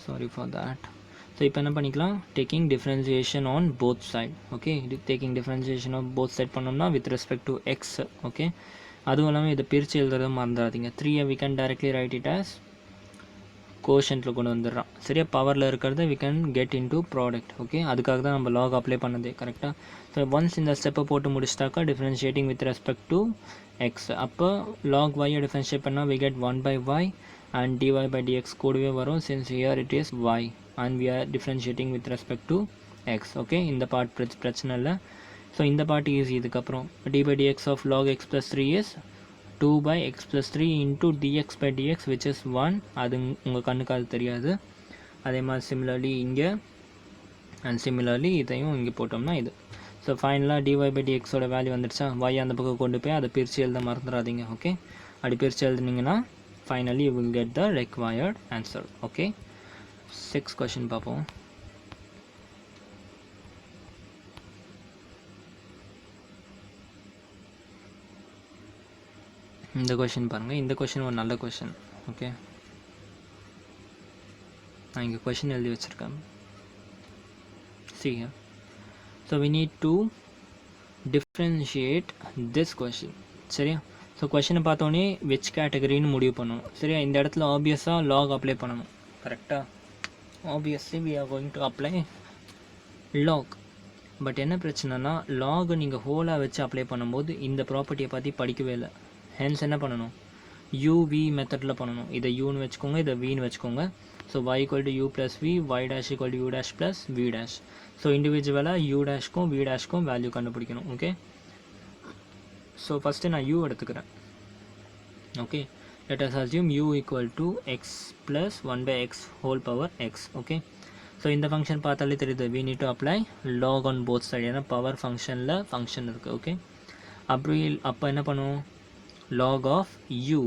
சாரி ஃபார் தேட். ஸோ இப்போ என்ன பண்ணிக்கலாம், taking differentiation on both side. Okay, taking differentiation on both side பண்ணோம்னா with respect to x. Okay, அதுவும் இல்லாமல் இதை பிரித்து எழுதுறதை மறந்துடாதீங்க. 3 we can directly write it as கோஷன்ட்டில் கொண்டு வந்துடுறான் சரியா. பவரில் இருக்கிறத we can get into product. Okay, அதுக்காக தான் நம்ம லாக் அப்ளை பண்ணதே கரெக்டாக. ஸோ ஒன்ஸ் இந்த ஸ்டெப்பை போட்டு முடிச்சிட்டாக்கா differentiating with respect to x, அப்போ log y டிஃப்ரென்ஷியேட் பண்ணால் we get 1/y and dy/dx கூடவே வரும். since here it is y and we are differentiating with respect to x. Okay, இந்த பார்ட் பிரச்சனை இல்லை. ஸோ இந்த பார்ட் ஈஸி. இதுக்கப்புறம் d/dx of log x + 3 is 2/x + 3 into dx/dx which is 1. அது உங்கள் கண்ணுக்கு அது தெரியாது. அதே மாதிரி சிமிலர்லி இங்கே அண்ட் சிமிலர்லி இதையும் இங்கே போட்டோம்னா இது. ஸோ ஃபைனலாக dy/dxோட வேல்யூ வந்துடுச்சா, y அந்த பக்கம் கொண்டு போய் அதை பிரித்து எழுத மறந்துடாதீங்க. ஓகே, அப்படி பிரித்து எழுதுனீங்கன்னா finally you will get the required answer. Okay, 6th question பார்ப்போம். இந்த கொஷின் பாருங்கள். இந்த கொஷின் ஒரு நல்ல கொஷின். ஓகே, நான் இங்கே கொஷின் எழுதி வச்சுருக்கேன். see here, so we need to differentiate this question. சரியா, ஸோ கொஷினை பார்த்தோன்னே which கேட்டகரின்னு முடிவு பண்ணணும். சரியா, இந்த இடத்துல ஆப்வியஸாக லாக் அப்ளை பண்ணணும். கரெக்டாக, obviously we are going to apply log. But என்ன பிரச்சனைனா, லாக் நீங்கள் ஹோலாக வச்சு அப்ளை பண்ணும்போது இந்த ப்ராப்பர்ட்டியை பற்றி படிக்கவே இல்லை. ஹென்ஸ் என்ன பண்ணணும், uv மெத்தடில் பண்ணணும். இதை யூன்னு வச்சுக்கோங்க, இதை வின்னு வச்சுக்கோங்க. So y = u + v, y' = u' + v'. So இண்டிவிஜுவலாக u' v' வேல்யூ கண்டுபிடிக்கணும். ஓகே, ஸோ ஃபஸ்ட்டு நான் u எடுத்துக்கிறேன். Okay, let us assume u = x + 1/x whole power x. Okay, so இந்த ஃபங்க்ஷன் பார்த்தாலே தெரியுது, we need to apply log on both side. ஏன்னா power ஃபங்க்ஷனில் function இருக்குது. ஓகே, அப்போ என்ன பண்ணுவோம், log of u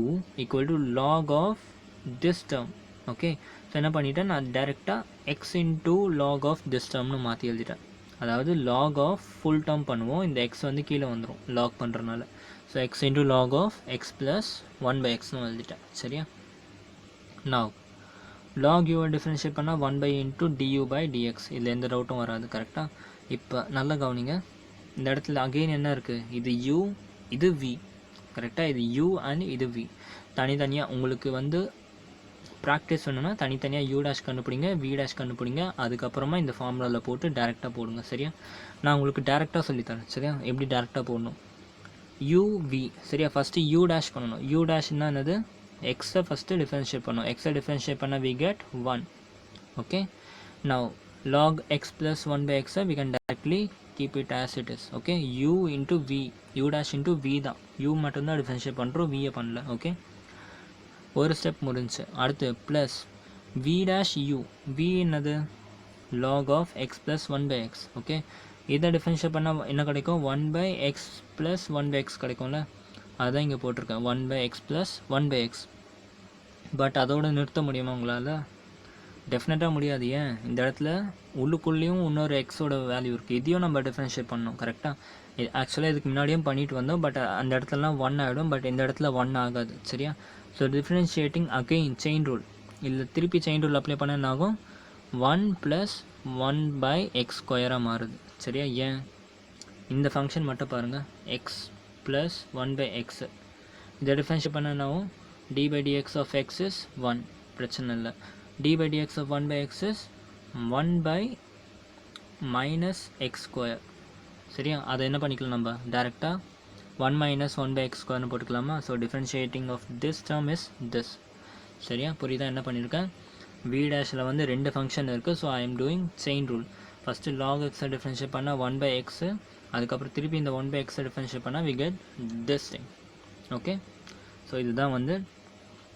= log of this term. Okay, so என்ன பண்ணிவிட்டேன், நான் டேரெக்டாக x into log of this termனு மாற்றி எழுதிட்டேன். அதாவது log of ஃபுல் டேர்ம் பண்ணுவோம், இந்த x வந்து கீழே வந்துடும் லாக் பண்ணுறதுனால. So x into log of x + 1/xனு எழுதிட்டேன். சரியா, now log u டிஃபரன்ஷியேட் பண்ணால் 1 du/dx. இதில் எந்த டவுட்டும் வராது. கரெக்டாக, இப்போ நல்லா கவனிங்க, இந்த இடத்துல அகெயின் என்ன இருக்குது, இது u, இது v. கரெக்டாக, இது u அண்ட் இது v. தனித்தனியாக உங்களுக்கு வந்து ப்ராக்டிஸ் வேணும்னா தனித்தனியாக u' கண்டுபிடிங்க, v' கண்டுபிடிங்க. அதுக்கப்புறமா இந்த ஃபார்முலாவில் போட்டு டேரெக்டாக போடுங்க. சரியா, நான் உங்களுக்கு டேரெக்டாக சொல்லித்தரேன். சரியா, எப்படி டேரெக்டாக போடணும், uv. சரியா, ஃபஸ்ட்டு u' பண்ணணும். u' என்னது, எக்ஸை ஃபஸ்ட்டு டிஃபரன்ஷியேட் பண்ணணும். எக்ஸை டிஃபரன்ஷியேட் பண்ணால் we get 1. Okay, now log x + 1/x we can directly keep it as it is. Okay, u into v, u' into v தான். u மட்டும்தான் டிஃபரன்ஷியேட் பண்ணுறோம், v பண்ணல. ஓகே, ஒரு ஸ்டெப் முடிஞ்சு. அடுத்து ப்ளஸ் v'(u), v என்னது, log of x + 1/x. Okay, இதை differentiate பண்ணால் என்ன கிடைக்கும், 1/x + 1/x கிடைக்கும்ல, அதுதான் இங்கே போட்டிருக்கேன், 1/x + 1/x. பட் அதோடு நிறுத்த முடியுமா உங்களால், டெஃபினட்டாக முடியாது. ஏன், இந்த இடத்துல உள்ளுக்குள்ளேயும் இன்னொரு எக்ஸோட வேல்யூ இருக்குது, இதையும் நம்ம டிஃபரன்ஷியேட் பண்ணணும். கரெக்டாக, ஆக்சுவலாக இதுக்கு முன்னாடியும் பண்ணிட்டு வந்தோம், பட் அந்த இடத்துலலாம் 1 ஆகிடும், பட் இந்த இடத்துல 1 ஆகாது. சரியா, so differentiating again chain rule, இல்லை திருப்பி செயின் ரூல் அப்ளை பண்ண என்ன ஆகும், 1 + 1/x² மாறுது. சரியா, ஏன், இந்த ஃபங்க்ஷன் மட்டும் பாருங்கள், x + 1/x. இதை டிஃப்ரென்ஷியேட் பண்ண என்ன ஆகும், d/dx of x is 1, பிரச்சனை இல்லை. d/dx of 1/x is 1/-x². சரியா, அதை என்ன பண்ணிக்கலாம், நம்ம டேரெக்டாக 1 - 1/x² போட்டுக்கலாமா. So differentiating of this term is this. சரியா, புரியுதா என்ன பண்ணியிருக்கேன், v' வந்து 2 ஃபங்க்ஷன் இருக்குது. So I am doing chain rule. First log x differentiate பண்ணால் 1/x, அதுக்கப்புறம் திருப்பி இந்த 1/x டிஃபரன்ஷியேட் பண்ணால் we get this thing. Okay, so இதுதான் வந்து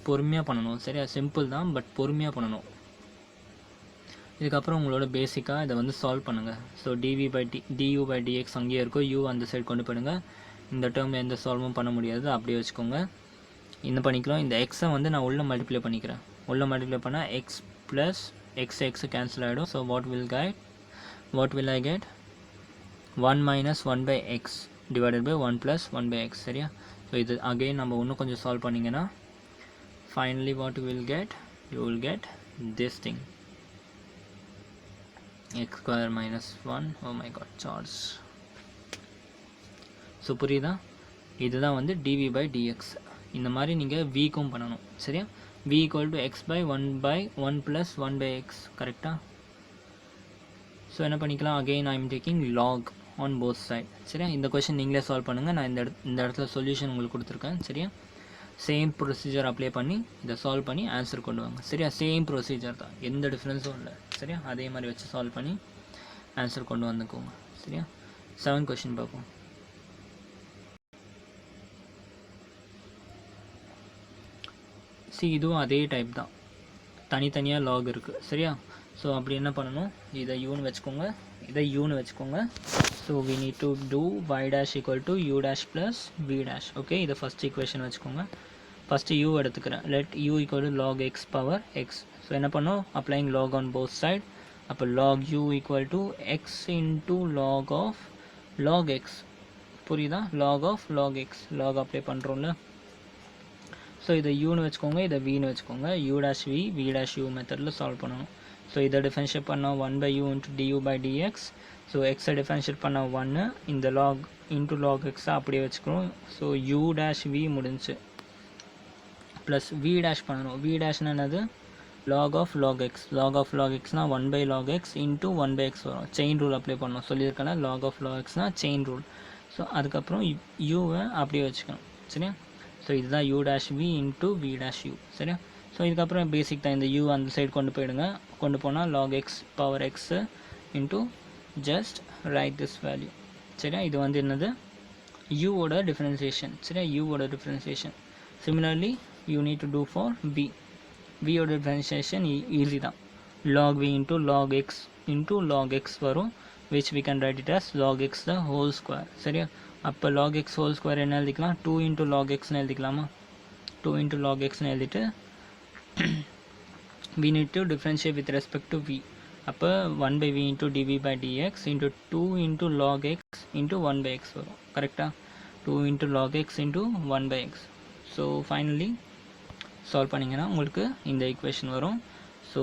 பொறுமையாக பண்ணணும். சரியா, சிம்பிள் தான், பட் பொறுமையாக பண்ணணும். இதுக்கப்புறம் உங்களோட பேசிக்காக இதை வந்து சால்வ் பண்ணுங்கள். ஸோ du/dx அங்கேயே இருக்கும், u அந்த சைடு கொண்டு போயிடுங்க. இந்த டேர்ம் எந்த சால்வும் பண்ண முடியாது, அப்படியே வச்சுக்கோங்க. என்ன பண்ணிக்கலாம், இந்த எக்ஸை வந்து நான் உள்ளே மல்டிப்ளை பண்ணிக்கிறேன். உள்ளே மல்டிப்ளை பண்ணால் x + x கேன்சல் ஆகிடும். So what will I get, 1 - 1/x / 1 + 1/x. சரியா, ஸோ இது அகெயின் நம்ம இன்னும் கொஞ்சம் சால்வ் பண்ணிங்கன்னா finally what will get, you will get this thing, x² - 1. Oh my god, charge. So புரியுதா, இதுதான் வந்து dv/dx. இந்த மாதிரி நீங்கள் vக்கும் பண்ணணும். சரியா, v = x/1/1 + 1/x. கரெக்டாக, ஸோ என்ன பண்ணிக்கலாம், again I am taking log on both side. சரியா, இந்த கொஷின் நீங்களே சால்வ் பண்ணுங்கள். நான் இந்த இடத்துல சொல்யூஷன் உங்களுக்கு கொடுத்துருக்கேன். சரியா, சேம் ப்ரொசீஜர் அப்ளை பண்ணி இதை சால்வ் பண்ணி ஆன்சர் கொண்டு வாங்க. சரியா, சேம் ப்ரொசீஜர் தான், எந்த டிஃப்ரென்ஸும் இல்லை. சரியா, அதே மாதிரி வச்சு சால்வ் பண்ணி ஆன்சர் கொண்டு வந்துக்கோங்க. சரியா, 7th கொஷின் பார்ப்போம். இதுவும் அதே டைப் தான், தனித்தனியாக லாக் இருக்குது. சரியா, ஸோ அப்படி என்ன பண்ணணும், இதை யூன்னு வச்சுக்கோங்க, இதை யூன்னு வச்சுக்கோங்க. So we need to do y dash equal to u dash plus v dash. Okay, இதை ஃபஸ்ட் ஈக்குவேஷன் வச்சுக்கோங்க. ஃபஸ்ட்டு u எடுத்துக்கிறேன். let u equal to log x power x. So என்ன பண்ணோம், applying log on both side. அப்போ log u equal to x into log of log x. புரியுதா, log of log x, log apply பண்ணுறோம்ல. So இதை யூன்னு வச்சுக்கோங்க, இதை வின்னு வச்சுக்கோங்க. u dash v v dash u மெத்தடில் சால்வ் பண்ணணும். ஸோ இதை டிஃபரன்ஷியேட் பண்ணால் 1/u into du by dx. So எக்ஸை டிஃபரன்ஷியேட் பண்ணால் 1, இந்த லாக் இன்ட்டு லாக் எக்ஸை அப்படியே வச்சுக்கிறோம். ஸோ u dash v முடிஞ்சு ப்ளஸ் v dash பண்ணணும். v dashனா என்னது, log of log x. log of log xனால் 1/log x into 1/x வரும். செயின் ரூல் அப்ளை பண்ணணும், சொல்லியிருக்கேன். log of log xனால் செயின் ரூல். ஸோ அதுக்கப்புறம் யூவை அப்படியே வச்சுக்கணும். சரியா, ஸோ இதுதான் u dash v into v dash u. சரியா, ஸோ இதுக்கப்புறம் பேசிக் தான். இந்த u அந்த சைடு கொண்டு போயிடுங்க. கொண்டு போனால் log x power x into just write this value. சரியா, இது வந்து என்னது, u ஓட டிஃபரன்சியேஷன். சரியா, u ஓட differentiation. Similarly you need to do for v. v ஓட டிஃபரன்சியேஷன் ஈஸி தான். log v into log x into log x வரும், which we can write it as log x the whole square. சரியா, அப்போ log x whole square என்ன எழுதிக்கலாம், 2 into log x னு எழுதிக்கலாமா. 2 into log x னு எழுதிட்டு we need to differentiate with respect to v. அப்போ 1/v into dv by dx into 2 into log x into 1/x வரும். கரெக்டாக, 2 into log x into 1/x. So finally solve பண்ணிங்கன்னா உங்களுக்கு இந்த equation வரும். So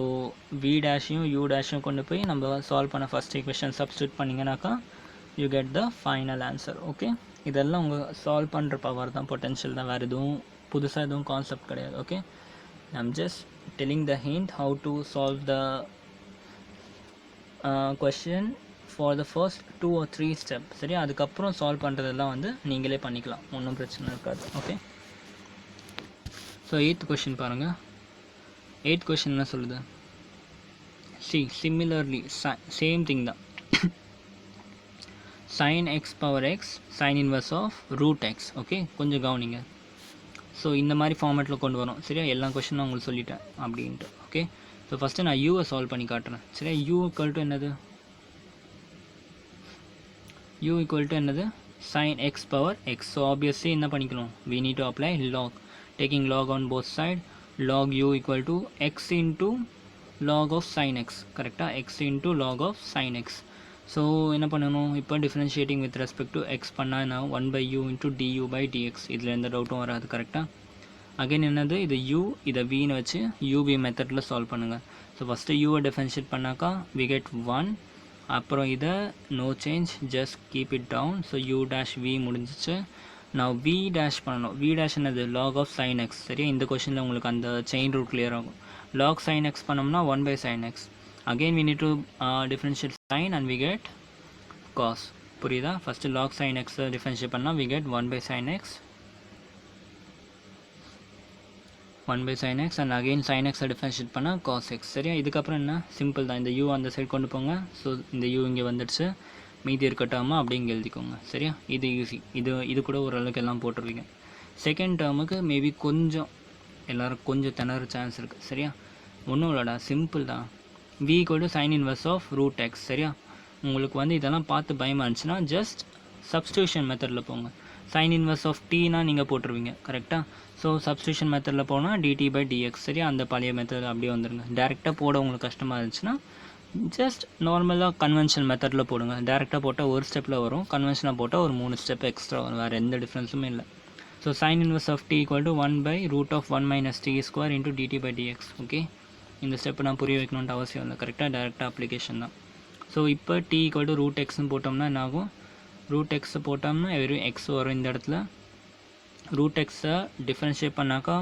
v டேஷையும் u டேஷையும் கொண்டு போய் நம்ம சால்வ் பண்ண ஃபஸ்ட் ஈக்குவேஷன் சப்ஸ்டியூட் பண்ணிங்கனாக்கா you get the final answer. Okay, இதெல்லாம் உங்கள் சால்வ் பண்ணுற பவர் தான், பொட்டென்ஷியல் தான், வேறு எதுவும் புதுசாக எதுவும் கான்செப்ட் கிடையாது. Okay, I'm just telling the hint how to solve the question for the first 2 or 3 step. சரி, அதுக்கப்புறம் சால்வ் பண்ணுறதெல்லாம் வந்து நீங்களே பண்ணிக்கலாம், ஒன்றும் பிரச்சனை இருக்காது. ஓகே, ஸோ 8th கொஷின் பாருங்கள். 8th கொஷின் என்ன சொல்லுது, similarly சேம் திங் தான். sin x power x sin inverse of root x. Okay, கொஞ்சம் கவனிங்க. ஸோ இந்த மாதிரி ஃபார்மேட்டில் கொண்டு வரும். சரியா, எல்லா கொஷினும் உங்களுக்கு சொல்லிட்டேன் அப்படின்ட்டு. ஓகே, ஸோ ஃபஸ்ட்டு நான் யூவை சால்வ் பண்ணி காட்டுறேன். சரியா, u ஈக்குவல் டு என்னது, u ஈக்குவல் டு என்னது, sin x power x. So obviously என்ன பண்ணிக்கணும், we need to apply log, taking log on both side. log u equal to x into log of sin x. கரெக்டாக, x into log of sin x. So என்ன பண்ணணும், இப்போ differentiating with respect to x பண்ணால் நான் 1/u into du by dx. இதில் எந்த டவுட்டும் வராது. கரெக்டாக, அகைன் என்னது, இது u, இதை vன்னு வச்சு uv மெத்தடில் சால்வ் பண்ணுங்கள். ஸோ ஃபஸ்ட்டு யூவை டிஃப்ரென்ஷியேட் பண்ணாக்கா we get 1. அப்புறம் இதை no change, just keep it down. So u dash v முடிஞ்சிச்சு. நான் v dash பண்ணணும். v dash என்னது, log of sin x. சரியா, இந்த கொஷனில் உங்களுக்கு அந்த செயின் ரூட் கிளியர் ஆகும். log sin x பண்ணோம்னா 1/sin x. again we need to differentiate sin and we get cos. புரியுதா, first log sin x differentiate பண்ணால் we get 1/sin x, 1/sin x and again sin x differentiate பண்ணால் cos x. சரியா, இதுக்கப்புறம் என்ன, simple தான். இந்த u அந்த side கொண்டு போங்க. ஸோ இந்த u இங்கே வந்துடுச்சு, மீதி இருக்கட்டாமல் அப்படி இங்கே எழுதிக்கோங்க. சரியா, இது ஈஸி. இது கூட ஓரளவுக்கு எல்லாம் போட்டுருவீங்க. செகண்ட் டேர்முக்கு மேபி கொஞ்சம் எல்லோரும் கொஞ்சம் திணற சான்ஸ் இருக்குது. சரியா, ஒன்றும் இல்லைடா, சிம்பிள் தான். v equal to sin inverse of root x. சரியா, உங்களுக்கு வந்து இதெல்லாம் பார்த்து பயமாக இருந்துச்சுன்னா ஜஸ்ட் சப்ஸ்டியூஷன் மெத்தடில் போங்க. sin inverse of tனா நீங்கள் போட்டுருவீங்க. கரெக்டாக, ஸோ சப்ஸ்டியூஷன் மெத்தடில் போனால் dt by dx. சரியா, அந்த பழைய மெத்தட் அப்படியே வந்துடுங்க. டேரெக்டாக போட உங்களுக்கு கஷ்டமாக இருந்துச்சுன்னா ஜஸ்ட் நார்மலாக கன்வென்ஷனல் மெத்தடில் போடுங்க. டேரெக்டாக போட்டால் ஒரு ஸ்டெப்பில் வரும், கன்வென்ஷனாக போட்டால் ஒரு 3 ஸ்டெப் எக்ஸ்ட்ரா வரும். வேறு எந்த டிஃப்ரென்ஸுமே இல்லை. So sin inverse of t equal to 1/√(1 minus t square into dt by dx. Okay, இந்த ஸ்டெப்பை நான் புரிய வைக்கணுன்ட்டு அவசியம் இல்லை. கரெக்டாக டேரெக்டாக அப்ளிகேஷன் தான். ஸோ இப்போ t equal to √x போட்டோம்னா என்ன ஆகும், √x போட்டோம்னா வெறும் x வரும். இந்த இடத்துல √x டிஃபரன்ஷியேட் பண்ணாக்கா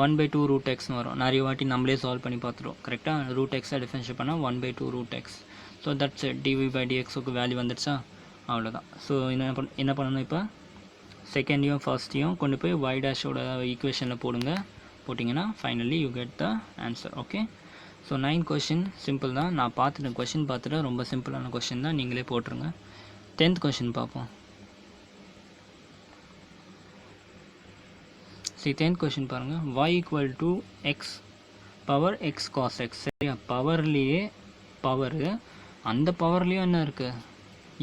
1/2√x வரும். நிறைய வாட்டி நம்மளே சால்வ் பண்ணி பார்த்துருவோம். கரெக்டாக, √x டிஃபரன்ஷியேட் பண்ணால் 1/2√x. So that's dv by dxக்கு வேல்யூ வந்துடுச்சா, அவ்வளோதான். ஸோ என்ன பண்ணணும், இப்போ செகண்டையும் ஃபர்ஸ்ட்டையும் கொண்டு போய் y டேஷோட ஈக்குவேஷனில் போட்டிங்கன்னா finally you get the answer. Okay, so 9th question simple தான். நான் பார்த்துட்டேன், கொஷின் பார்த்துட்டு ரொம்ப சிம்பிளான கொஷின் தான், நீங்களே போட்டுருங்க. 10th கொஷின் பார்ப்போம். சரி, 10th கொஷின் பாருங்கள். y equal to x power x cos x. சரியா, பவர்லேயே பவரு அந்த பவர்லேயும் என்ன இருக்குது,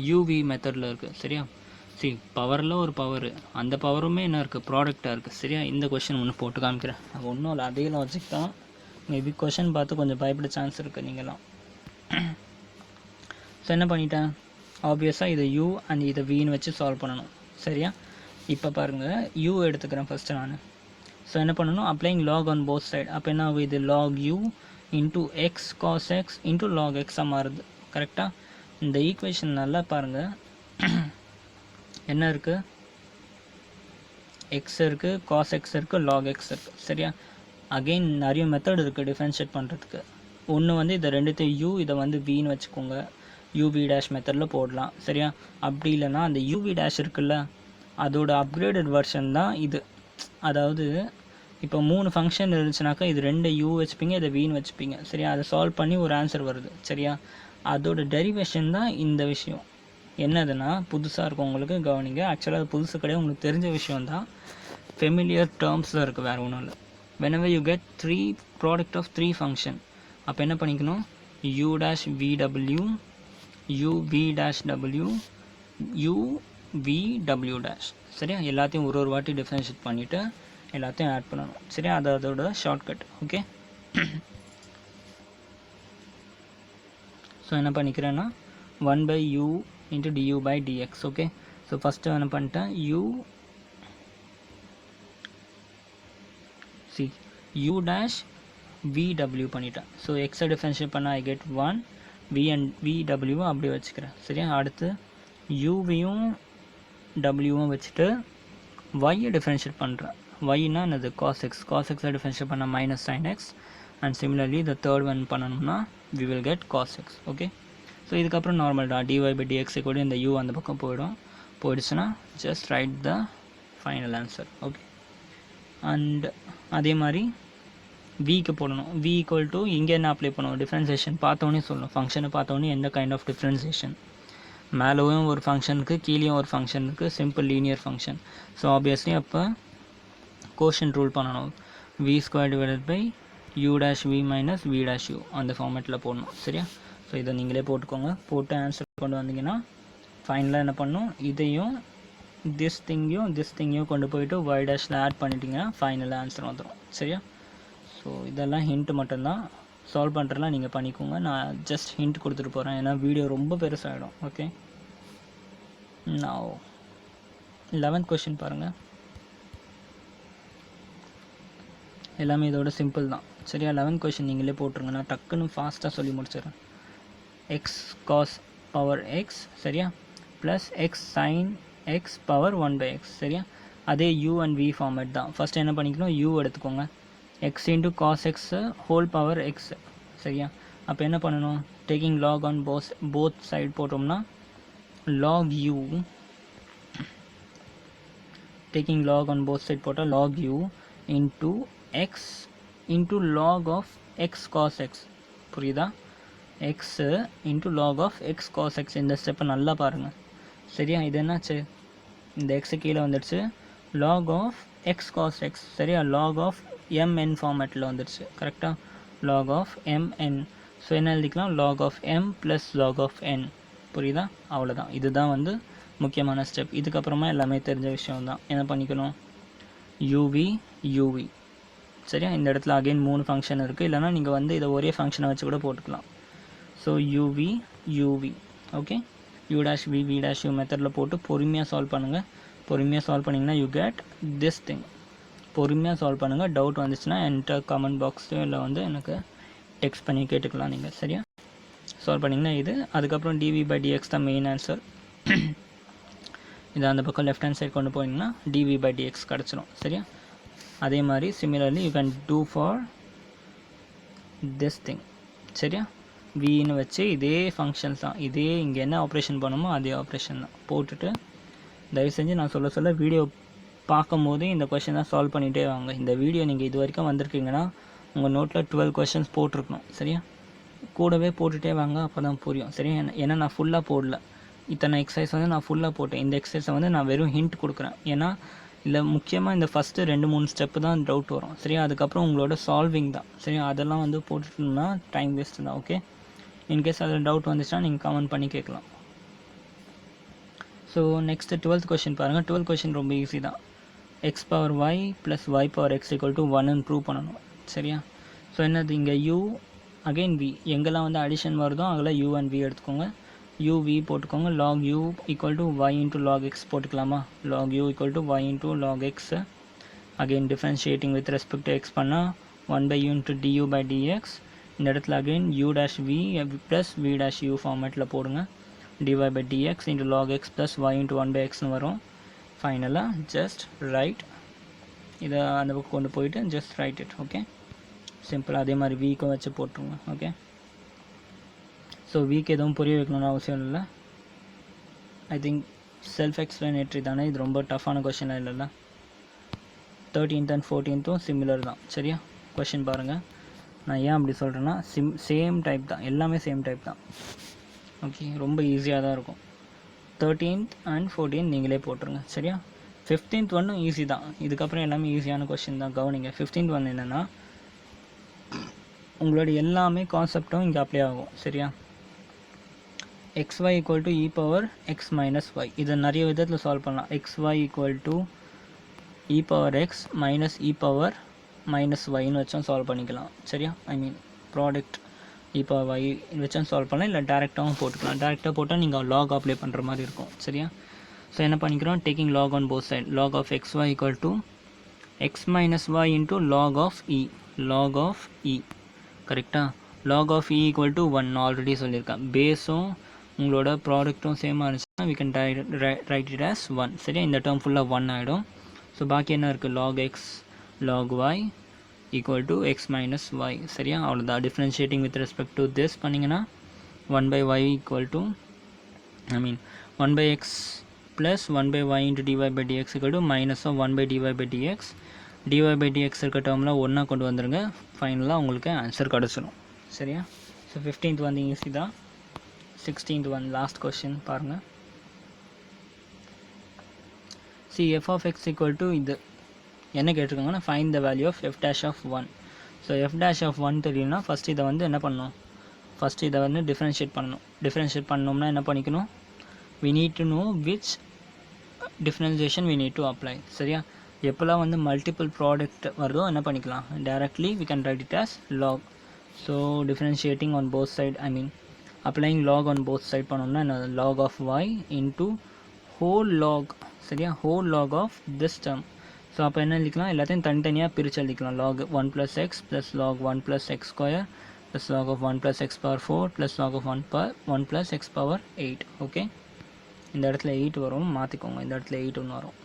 யூவி மெத்தடில் இருக்குது. சரியா, சரி பவரில் ஒரு பவர், அந்த பவருமே என்ன இருக்குது, ப்ராடக்டாக இருக்குது. சரியா, இந்த கொஷின் ஒன்று போட்டு காமிக்கிறேன். அது ஒன்றும் இல்லை, அதே லாஜிக் தான். மேபி கொஷின் பார்த்து கொஞ்சம் பயப்பட சான்ஸ் இருக்குது நீங்களாம். ஸோ என்ன பண்ணிட்டேன், ஆப்வியஸாக இதை யூ அண்ட் இதை வின்னு வச்சு சால்வ் பண்ணணும். சரியா, இப்போ பாருங்கள், யூ எடுத்துக்கிறேன் ஃபஸ்ட்டு நான். ஸோ என்ன பண்ணணும், applying log on both side. அப்போ என்ன ஆகும், இது log u into x cos x into log எக்ஸாக மாறுது. கரெக்டாக, இந்த ஈக்குவேஷன் நல்லா பாருங்கள், என்ன இருக்குது, எக்ஸ் இருக்குது, காஸ் எக்ஸ் இருக்குது, லாக் எக்ஸ் இருக்குது. சரியா, அகெயின் நிறைய மெத்தட் இருக்குது டிஃப்ரென்ஷியேட் பண்ணுறதுக்கு. ஒன்று வந்து இதை ரெண்டுத்தையும் யூ, இதை வந்து வின்னு வச்சுக்கோங்க, யூவி டேஷ் மெத்தடில் போடலாம். சரியா, அப்படி இல்லைனா அந்த யூவி டேஷ் இருக்குல்ல, அதோட அப்கிரேடட் வெர்ஷன் தான் இது. அதாவது இப்போ 3 ஃபங்க்ஷன் இருந்துச்சுனாக்கா இது 2 யூ வச்சுப்பீங்க, இதை வின்னு வச்சுப்பீங்க. சரியா, அதை சால்வ் பண்ணி ஒரு ஆன்சர் வருது. சரியா, அதோட டெரிவேஷன் தான் இந்த விஷயம். என்னதுன்னா புதுசாக இருக்கும் உங்களுக்கு, கவனிங்க. ஆக்சுவலாக அது புதுசு கிடையாது, உங்களுக்கு தெரிஞ்ச விஷயம் தான். ஃபெமிலியர் டேர்ம்ஸ் தான் இருக்குது, வேறு ஒன்றும் இல்லை. whenever you get 3 product of 3 function, அப்போ என்ன பண்ணிக்கணும், u dash vw, u v dash w, u v w dash. சரியா, எல்லாத்தையும் ஒரு வாட்டி டிஃபரன்ஷியேட் பண்ணிவிட்டு எல்லாத்தையும் ஆட் பண்ணணும். சரியா, அது அதோட ஷார்ட்கட். ஓகே, ஸோ என்ன பண்ணிக்கிறேன்னா 1/u into du by dx. Okay, so first என்ன பண்ணிட்டேன், u dash vw பண்ணிட்டேன். ஸோ எக்ஸை டிஃபரன்ஷியேட் பண்ணால் I get 1, v and vw அப்படி வச்சுக்கிறேன். சரியா, அடுத்து uவையும் wவும் வச்சுட்டு y டிஃபரன்ஷியேட் பண்ணுறேன். yனா என்னது, cos x, cos xை டிஃபரன்ஷியேட் பண்ணால் minus sin x, and similarly the third one பண்ணணும்னா we will get cos x. Okay, so இதுக்கப்புறம் நார்மல் தான், dy by dx கூட இந்த u அந்த பக்கம் போயிடுச்சுன்னா just write the final answer. Okay, and அதே மாதிரி விக்கு போடணும். v ஈக்குவல் டு இங்கே என்ன அப்ளை பண்ணுவோம், டிஃப்ரென்சியேஷன் பார்த்தோன்னே சொல்லணும். ஃபங்க்ஷனை பார்த்தோன்னே எந்த கைண்ட் ஆஃப் டிஃப்ரென்சியேஷன், மேலேயும் ஒரு ஃபங்க்ஷனுக்கு கீழேயும் ஒரு ஃபங்க்ஷனுக்கு simple linear function. So obviously அப்போ கோஷன் ரூல் பண்ணணும், v square divided by u dash v minus v dash u அந்த ஃபார்மேட்டில் போடணும். சரியா, ஸோ இதை நீங்களே போட்டுக்கோங்க. போட்டு ஆன்சர் கொண்டு வந்தீங்கன்னா ஃபைனலாக என்ன பண்ணணும், இதையும் திஸ் திங்கையும் கொண்டு போயிட்டு y டேஷில் ஆட் பண்ணிட்டீங்கன்னா ஃபைனலாக ஆன்சர் வந்துடும். சரியா, ஸோ இதெல்லாம் ஹிண்ட் மட்டும்தான், சால்வ் பண்ணுறலாம் நீங்கள் பண்ணிக்கோங்க. நான் ஜஸ்ட் ஹிண்ட் கொடுத்துட்டு போகிறேன், ஏன்னா வீடியோ ரொம்ப பெருசாகிடும். ஓகே, நான் 11th கொஷின் பாருங்கள், எல்லாமே இதோட சிம்பிள் தான். சரியா, 11th கொஷின் நீங்களே போட்டுருங்க, நான் டக்குன்னு ஃபாஸ்ட்டாக சொல்லி முடிச்சிடுறேன். எக்ஸ் காஸ் பவர் எக்ஸ், சரியா, plus x sine x power 1/x. சரியா, அதே u அண்ட் v ஃபார்மேட் தான். ஃபஸ்ட்டு என்ன பண்ணிக்கணும், u எடுத்துக்கோங்க, x into cos x whole power x. சரியா, அப்போ என்ன பண்ணணும், taking log on both side போட்டோம்னா log u, taking log on both side போட்டால் log u into x into log of x cos x. புரியுதா, x into log of x cos X. இந்த ஸ்டெப்பை நல்லா பாருங்கள். சரியா, இது என்னாச்சு, இந்த எக்ஸு கீழே வந்துடுச்சு, log of x cos x. சரியா, லாக் ஆஃப் mn ஃபார்மேட்டில் வந்துடுச்சு. கரெக்டாக, லாக் ஆஃப் mn. ஸோ என்ன எழுதிக்கலாம், log of m plus log of n. புரியுதா, அவ்வளோதான். இதுதான் வந்து முக்கியமான ஸ்டெப். இதுக்கப்புறமா எல்லாமே தெரிஞ்ச விஷயம் தான். என்ன பண்ணிக்கணும், uv. சரியா, இந்த இடத்துல அகெயின் 3 ஃபங்க்ஷன் இருக்குது, இல்லைனா நீங்கள் வந்து இதை ஒரே ஃபங்க்ஷனை வச்சு கூட போட்டுக்கலாம். So uv. Okay, u dash v dash u மெத்தடில் போட்டு பொறுமையாக சால்வ் பண்ணுங்கள். பொறுமையாக சால்வ் பண்ணிங்கன்னா யூ கேட் திஸ் திங். பொறுமையாக சால்வ் பண்ணுங்கள். டவுட் வந்துச்சுன்னா என்கிட்ட கமெண்ட் பாக்ஸில் இல்லை வந்து எனக்கு டெக்ஸ்ட் பண்ணி கேட்டுக்கலாம் நீங்கள். சரியா, சால்வ் பண்ணிங்கன்னா இது. அதுக்கப்புறம் dv by dx தான் மெயின் ஆன்சர். இதை அந்த பக்கம் லெஃப்ட் ஹேண்ட் சைட் கொண்டு போனீங்கன்னா dv by dx கிடச்சிரும். சரியா, அதே மாதிரி similarly you can do for this thing. சரியா, வின்னு வச்சு இதே ஃபங்க்ஷன்ஸ் தான், இதே இங்கே என்ன ஆப்ரேஷன் பண்ணுமோ அதே ஆப்ரேஷன் தான் போட்டுட்டு, தயவு செஞ்சு நான் சொல்ல வீடியோ பார்க்கும் போதே இந்த கொஷின் தான் சால்வ் பண்ணிகிட்டே வாங்க. இந்த வீடியோ நீங்கள் இது வரைக்கும் வந்திருக்கீங்கன்னா உங்கள் நோட்டில் 12 கொஷின்ஸ் போட்டிருக்கணும். சரியா, கூடவே போட்டுகிட்டே வாங்க, அப்போ தான் புரியும். சரியா, ஏன்னா நான் ஃபுல்லாக போடல, இத்தனை எக்ஸசைஸ் வந்து நான் ஃபுல்லாக போட்டேன். இந்த எக்ஸசைஸை வந்து நான் வெறும் ஹிண்ட் கொடுக்குறேன். ஏன்னா இல்லை முக்கியமாக இந்த ஃபஸ்ட்டு 2-3 ஸ்டெப்பு தான் டவுட் வரும். சரியா, அதுக்கப்புறம் உங்களோட சால்விங் தான். சரியா, அதெல்லாம் வந்து போட்டுட்டோம்னா டைம் வேஸ்ட்டு தான். ஓகே, இன்கேஸ் அதில் டவுட் வந்துச்சுன்னா நீங்கள் கமெண்ட் பண்ணி கேட்கலாம். ஸோ நெக்ஸ்ட்டு 12th கொஷின் பாருங்கள். 12th கொஷின் ரொம்ப ஈஸி தான். X power y plus y power x equal to 1ன்னு ப்ரூவ் பண்ணணும். சரியா? ஸோ என்னது இங்கே யூ அகெயின் வி, எங்கெல்லாம் வந்து அடிஷன் வருதோ அதில் யூ அண்ட் வி எடுத்துக்கோங்க. யூ வி போட்டுக்கோங்க. Log u equal to y into log x போட்டுக்கலாமா? Log u equal to y into log x. Again differentiating with respect to x பண்ணால் 1/u into du by dx. இந்த இடத்துல again u dash v plus v dash u ஃபார்மேட்டில் போடுங்க. dy by dx into log x plus y into 1/x வரும். ஃபைனலாக just right, இதை அந்த பக்கம் கொண்டு போயிட்டு just right it. Okay, simple. அதே மாதிரி வீக்கும் வச்சு போட்டுருங்க. ஓகே, ஸோ வீக் எதுவும் புரிய வைக்கணும்னு அவசியம் இல்லை. ஐ திங்க் செல்ஃப் எக்ஸ்பிளனேட்ரி தானே, இது ரொம்ப டஃப்பான கொஷினாக இல்லைல்ல. 13th and 14th சிமிலர் தான். சரியா? கொஷின் பாருங்கள். நான் ஏன் அப்படி சொல்கிறேன்னா சேம் டைப் தான், எல்லாமே சேம் டைப் தான். ஓகே, ரொம்ப ஈஸியாக தான் இருக்கும். 13th and 14th நீங்களே போட்டுருங்க. சரியா? 15th ஒன்றும் ஈஸி தான். இதுக்கப்புறம் எல்லாமே ஈஸியான கொஷின் தான். கவனிங்க. 15th ஒன் என்னென்னா உங்களோட எல்லாமே கான்செப்டும் இங்கே அப்ளை ஆகும். சரியா? xy equal to e power x minus y. இதை நிறைய விதத்தில் சால்வ் பண்ணலாம். xy equal to e power x minus e power minus ஒய்னு வச்சும் சால்வ் பண்ணிக்கலாம். சரியா? ஐ மீன் ப்ராடக்ட் இப்போ y வச்சும் சால்வ் பண்ணலாம், இல்லை டேரெக்டாகவும் போட்டுக்கலாம். டேரெக்டாக போட்டால் நீங்கள் லாக் அப்ளை பண்ணுற மாதிரி இருக்கும். சரியா? ஸோ என்ன பண்ணிக்கிறோம், taking log on both side. Log of x y equal to x minus y into log of e. Log of e கரெக்டாக. Log of e equal to 1 already சொல்லியிருக்கேன். பேஸும் உங்களோட ப்ராடக்ட்டும் சேமாக இருந்துச்சுன்னா we can write it as 1. சரியா? இந்த term ஃபுல்லாக 1 ஆகிடும். ஸோ பாக்கி என்ன இருக்குது, log x log y equal to x minus y. சரியா? அவ்வளோதான். Differentiating with respect to this பண்ணிங்கன்னா 1/y equal to I mean 1/x plus 1/y into dy by dx equal to minus of 1/dy by dx. dy by dx இருக்க டேர்மில் ஒன்றா கொண்டு வந்துடுங்க. ஃபைனலாக உங்களுக்கு ஆன்சர் கிடச்சிடும். சரியா? ஸோ 15th வந்து ஈஸி தான். 16th ஒன் லாஸ்ட் கொஷின் பாருங்கள். See f of x equal to இது என்ன கேட்டிருக்காங்கன்னா find the value of f dash of 1. So f dash of 1 தெரியும்னா ஃபஸ்ட் இதை வந்து என்ன பண்ணணும், ஃபஸ்ட் இதை வந்து டிஃப்ரென்ஷியேட் பண்ணணும். டிஃப்ரென்ஷியேட் பண்ணோம்னா என்ன பண்ணிக்கணும், we need to know which differentiation we need to apply. சரியா? எப்போல்லாம் வந்து மல்டிபிள் ப்ராடக்ட் வருதோ என்ன பண்ணிக்கலாம், directly we can write it as log. So differentiating on both side, I mean applying log on both side பண்ணோம்னா என்ன, log of y into whole log. சரியா? whole log of this term. So அப்போ என்ன எழுதிக்கலாம், எல்லாத்தையும் தனித்தனியாக பிரித்து எழுதிக்கலாம். Log 1 + x plus log 1 + x square plus log of 1 + x power 4 plus log of 1 + x power 8. Okay, இந்த இடத்துல 8 வரும், மாற்றிக்கோங்க. இந்த இடத்துல 8 ஒன்று வரும்.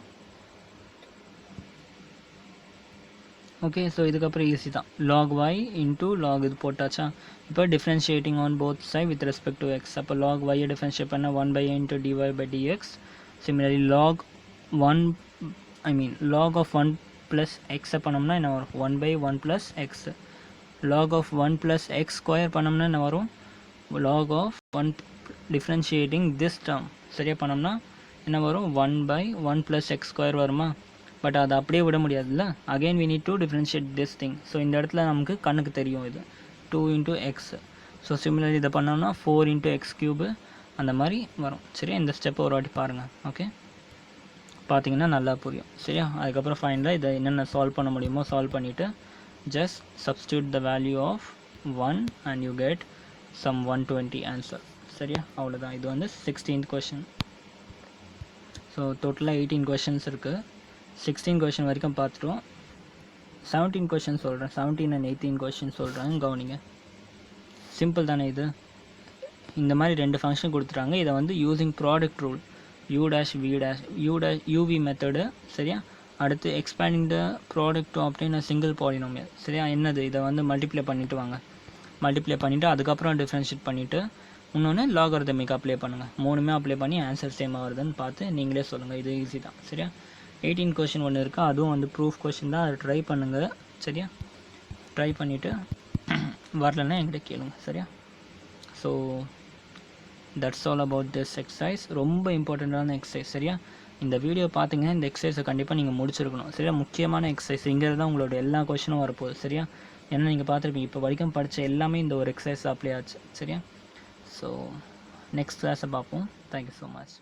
ஓகே, ஸோ இதுக்கப்புறம் ஈஸி தான். லாக் y இன்ட்டு லாக் இது போட்டாச்சா. இப்போ differentiating on both side with respect to x. அப்போ லாக் y டிஃப்ரென்ஷியேட் பண்ணால் 1/a into dy by dx. Similarly log 1 I mean log of 1 plus x பண்ணோம்னா என்ன வரும், 1/1 plus x. log of 1 plus x square பண்ணோம்னா என்ன வரும், log of 1 differentiating this term. சரியா பண்ணோம்னா என்ன வரும், 1/1 plus x square வருமா. பட் அதை அப்படியே விட முடியாதுல்ல. again we need to differentiate this thing. So இந்த இடத்துல நமக்கு கண்ணுக்கு தெரியும் இது 2 into x. ஸோ சிமிலர்லி இதை பண்ணோம்னா 4 into x cube அந்த மாதிரி வரும். சரியா? இந்த ஸ்டெப்பை ஒரு வாட்டி பாருங்கள். ஓகே, பார்த்தீங்கன்னா நல்லா புரியும். சரியா? அதுக்கப்புறம் ஃபைனலாக இதை என்னென்ன சால்வ் பண்ண முடியுமோ சால்வ் பண்ணிவிட்டு just substitute the value of 1 and you get some 120 answer. சரியா? அவ்வளோதான். இது வந்து 16th கொஷின். ஸோ டோட்டலாக 18 கொஷின்ஸ் இருக்குது. 16 கொஷின் வரைக்கும் பார்த்துட்டோம். 17 கொஷின் சொல்கிறேன், 17 and 18 கொஷின் சொல்கிறேன், கவனிங்க. சிம்பிள் தானே இது. இந்த மாதிரி 2 ஃபங்க்ஷன் கொடுத்துட்டாங்க. இதை வந்து using product rule u dash v dash uv method. சரியா? அடுத்து expanding the product to obtain a single polynomial. சரியா? என்னது, இதை வந்து மல்டிப்ளை பண்ணிவிட்டு வாங்க. மல்டிப்ளை பண்ணிவிட்டு அதுக்கப்புறம் டிஃப்ரென்ஷியேட் பண்ணிவிட்டு இன்னொன்று லாகரிதமிக் அப்ளை பண்ணுங்கள். 3மே அப்ளை பண்ணி ஆன்சர் சேமாக வருதுன்னு பார்த்து நீங்களே சொல்லுங்கள். இது ஈஸி தான். சரியா? 18 கொஷின் ஒன்று இருக்குது, அதுவும் வந்து ப்ரூஃப் கொஷின் தான். அதை ட்ரை பண்ணுங்கள். சரியா? ட்ரை பண்ணிவிட்டு வரலன்னா என்கிட்ட கேளுங்க. சரியா? So that's all about this exercise. ரொம்ப இம்பார்ட்டண்ட்டான எக்ஸசைஸ். சரியா? இந்த வீடியோ பார்த்தீங்கன்னா இந்த எக்ஸசைஸை கண்டிப்பாக நீங்கள் முடிச்சிருக்கணும். சரியா? முக்கியமான எக்ஸசைஸ். இங்கே தான் உங்களோட எல்லா கொஷினும் வரப்போகுது. சரியா? ஏன்னா நீங்கள் பார்த்துருப்பீங்க இப்போ வரைக்கும் படித்த எல்லாமே இந்த ஒரு எக்ஸசைஸ் அப்ளை ஆச்சு. சரியா? ஸோ நெக்ஸ்ட் கிளாஸை பார்ப்போம். Thank you so much.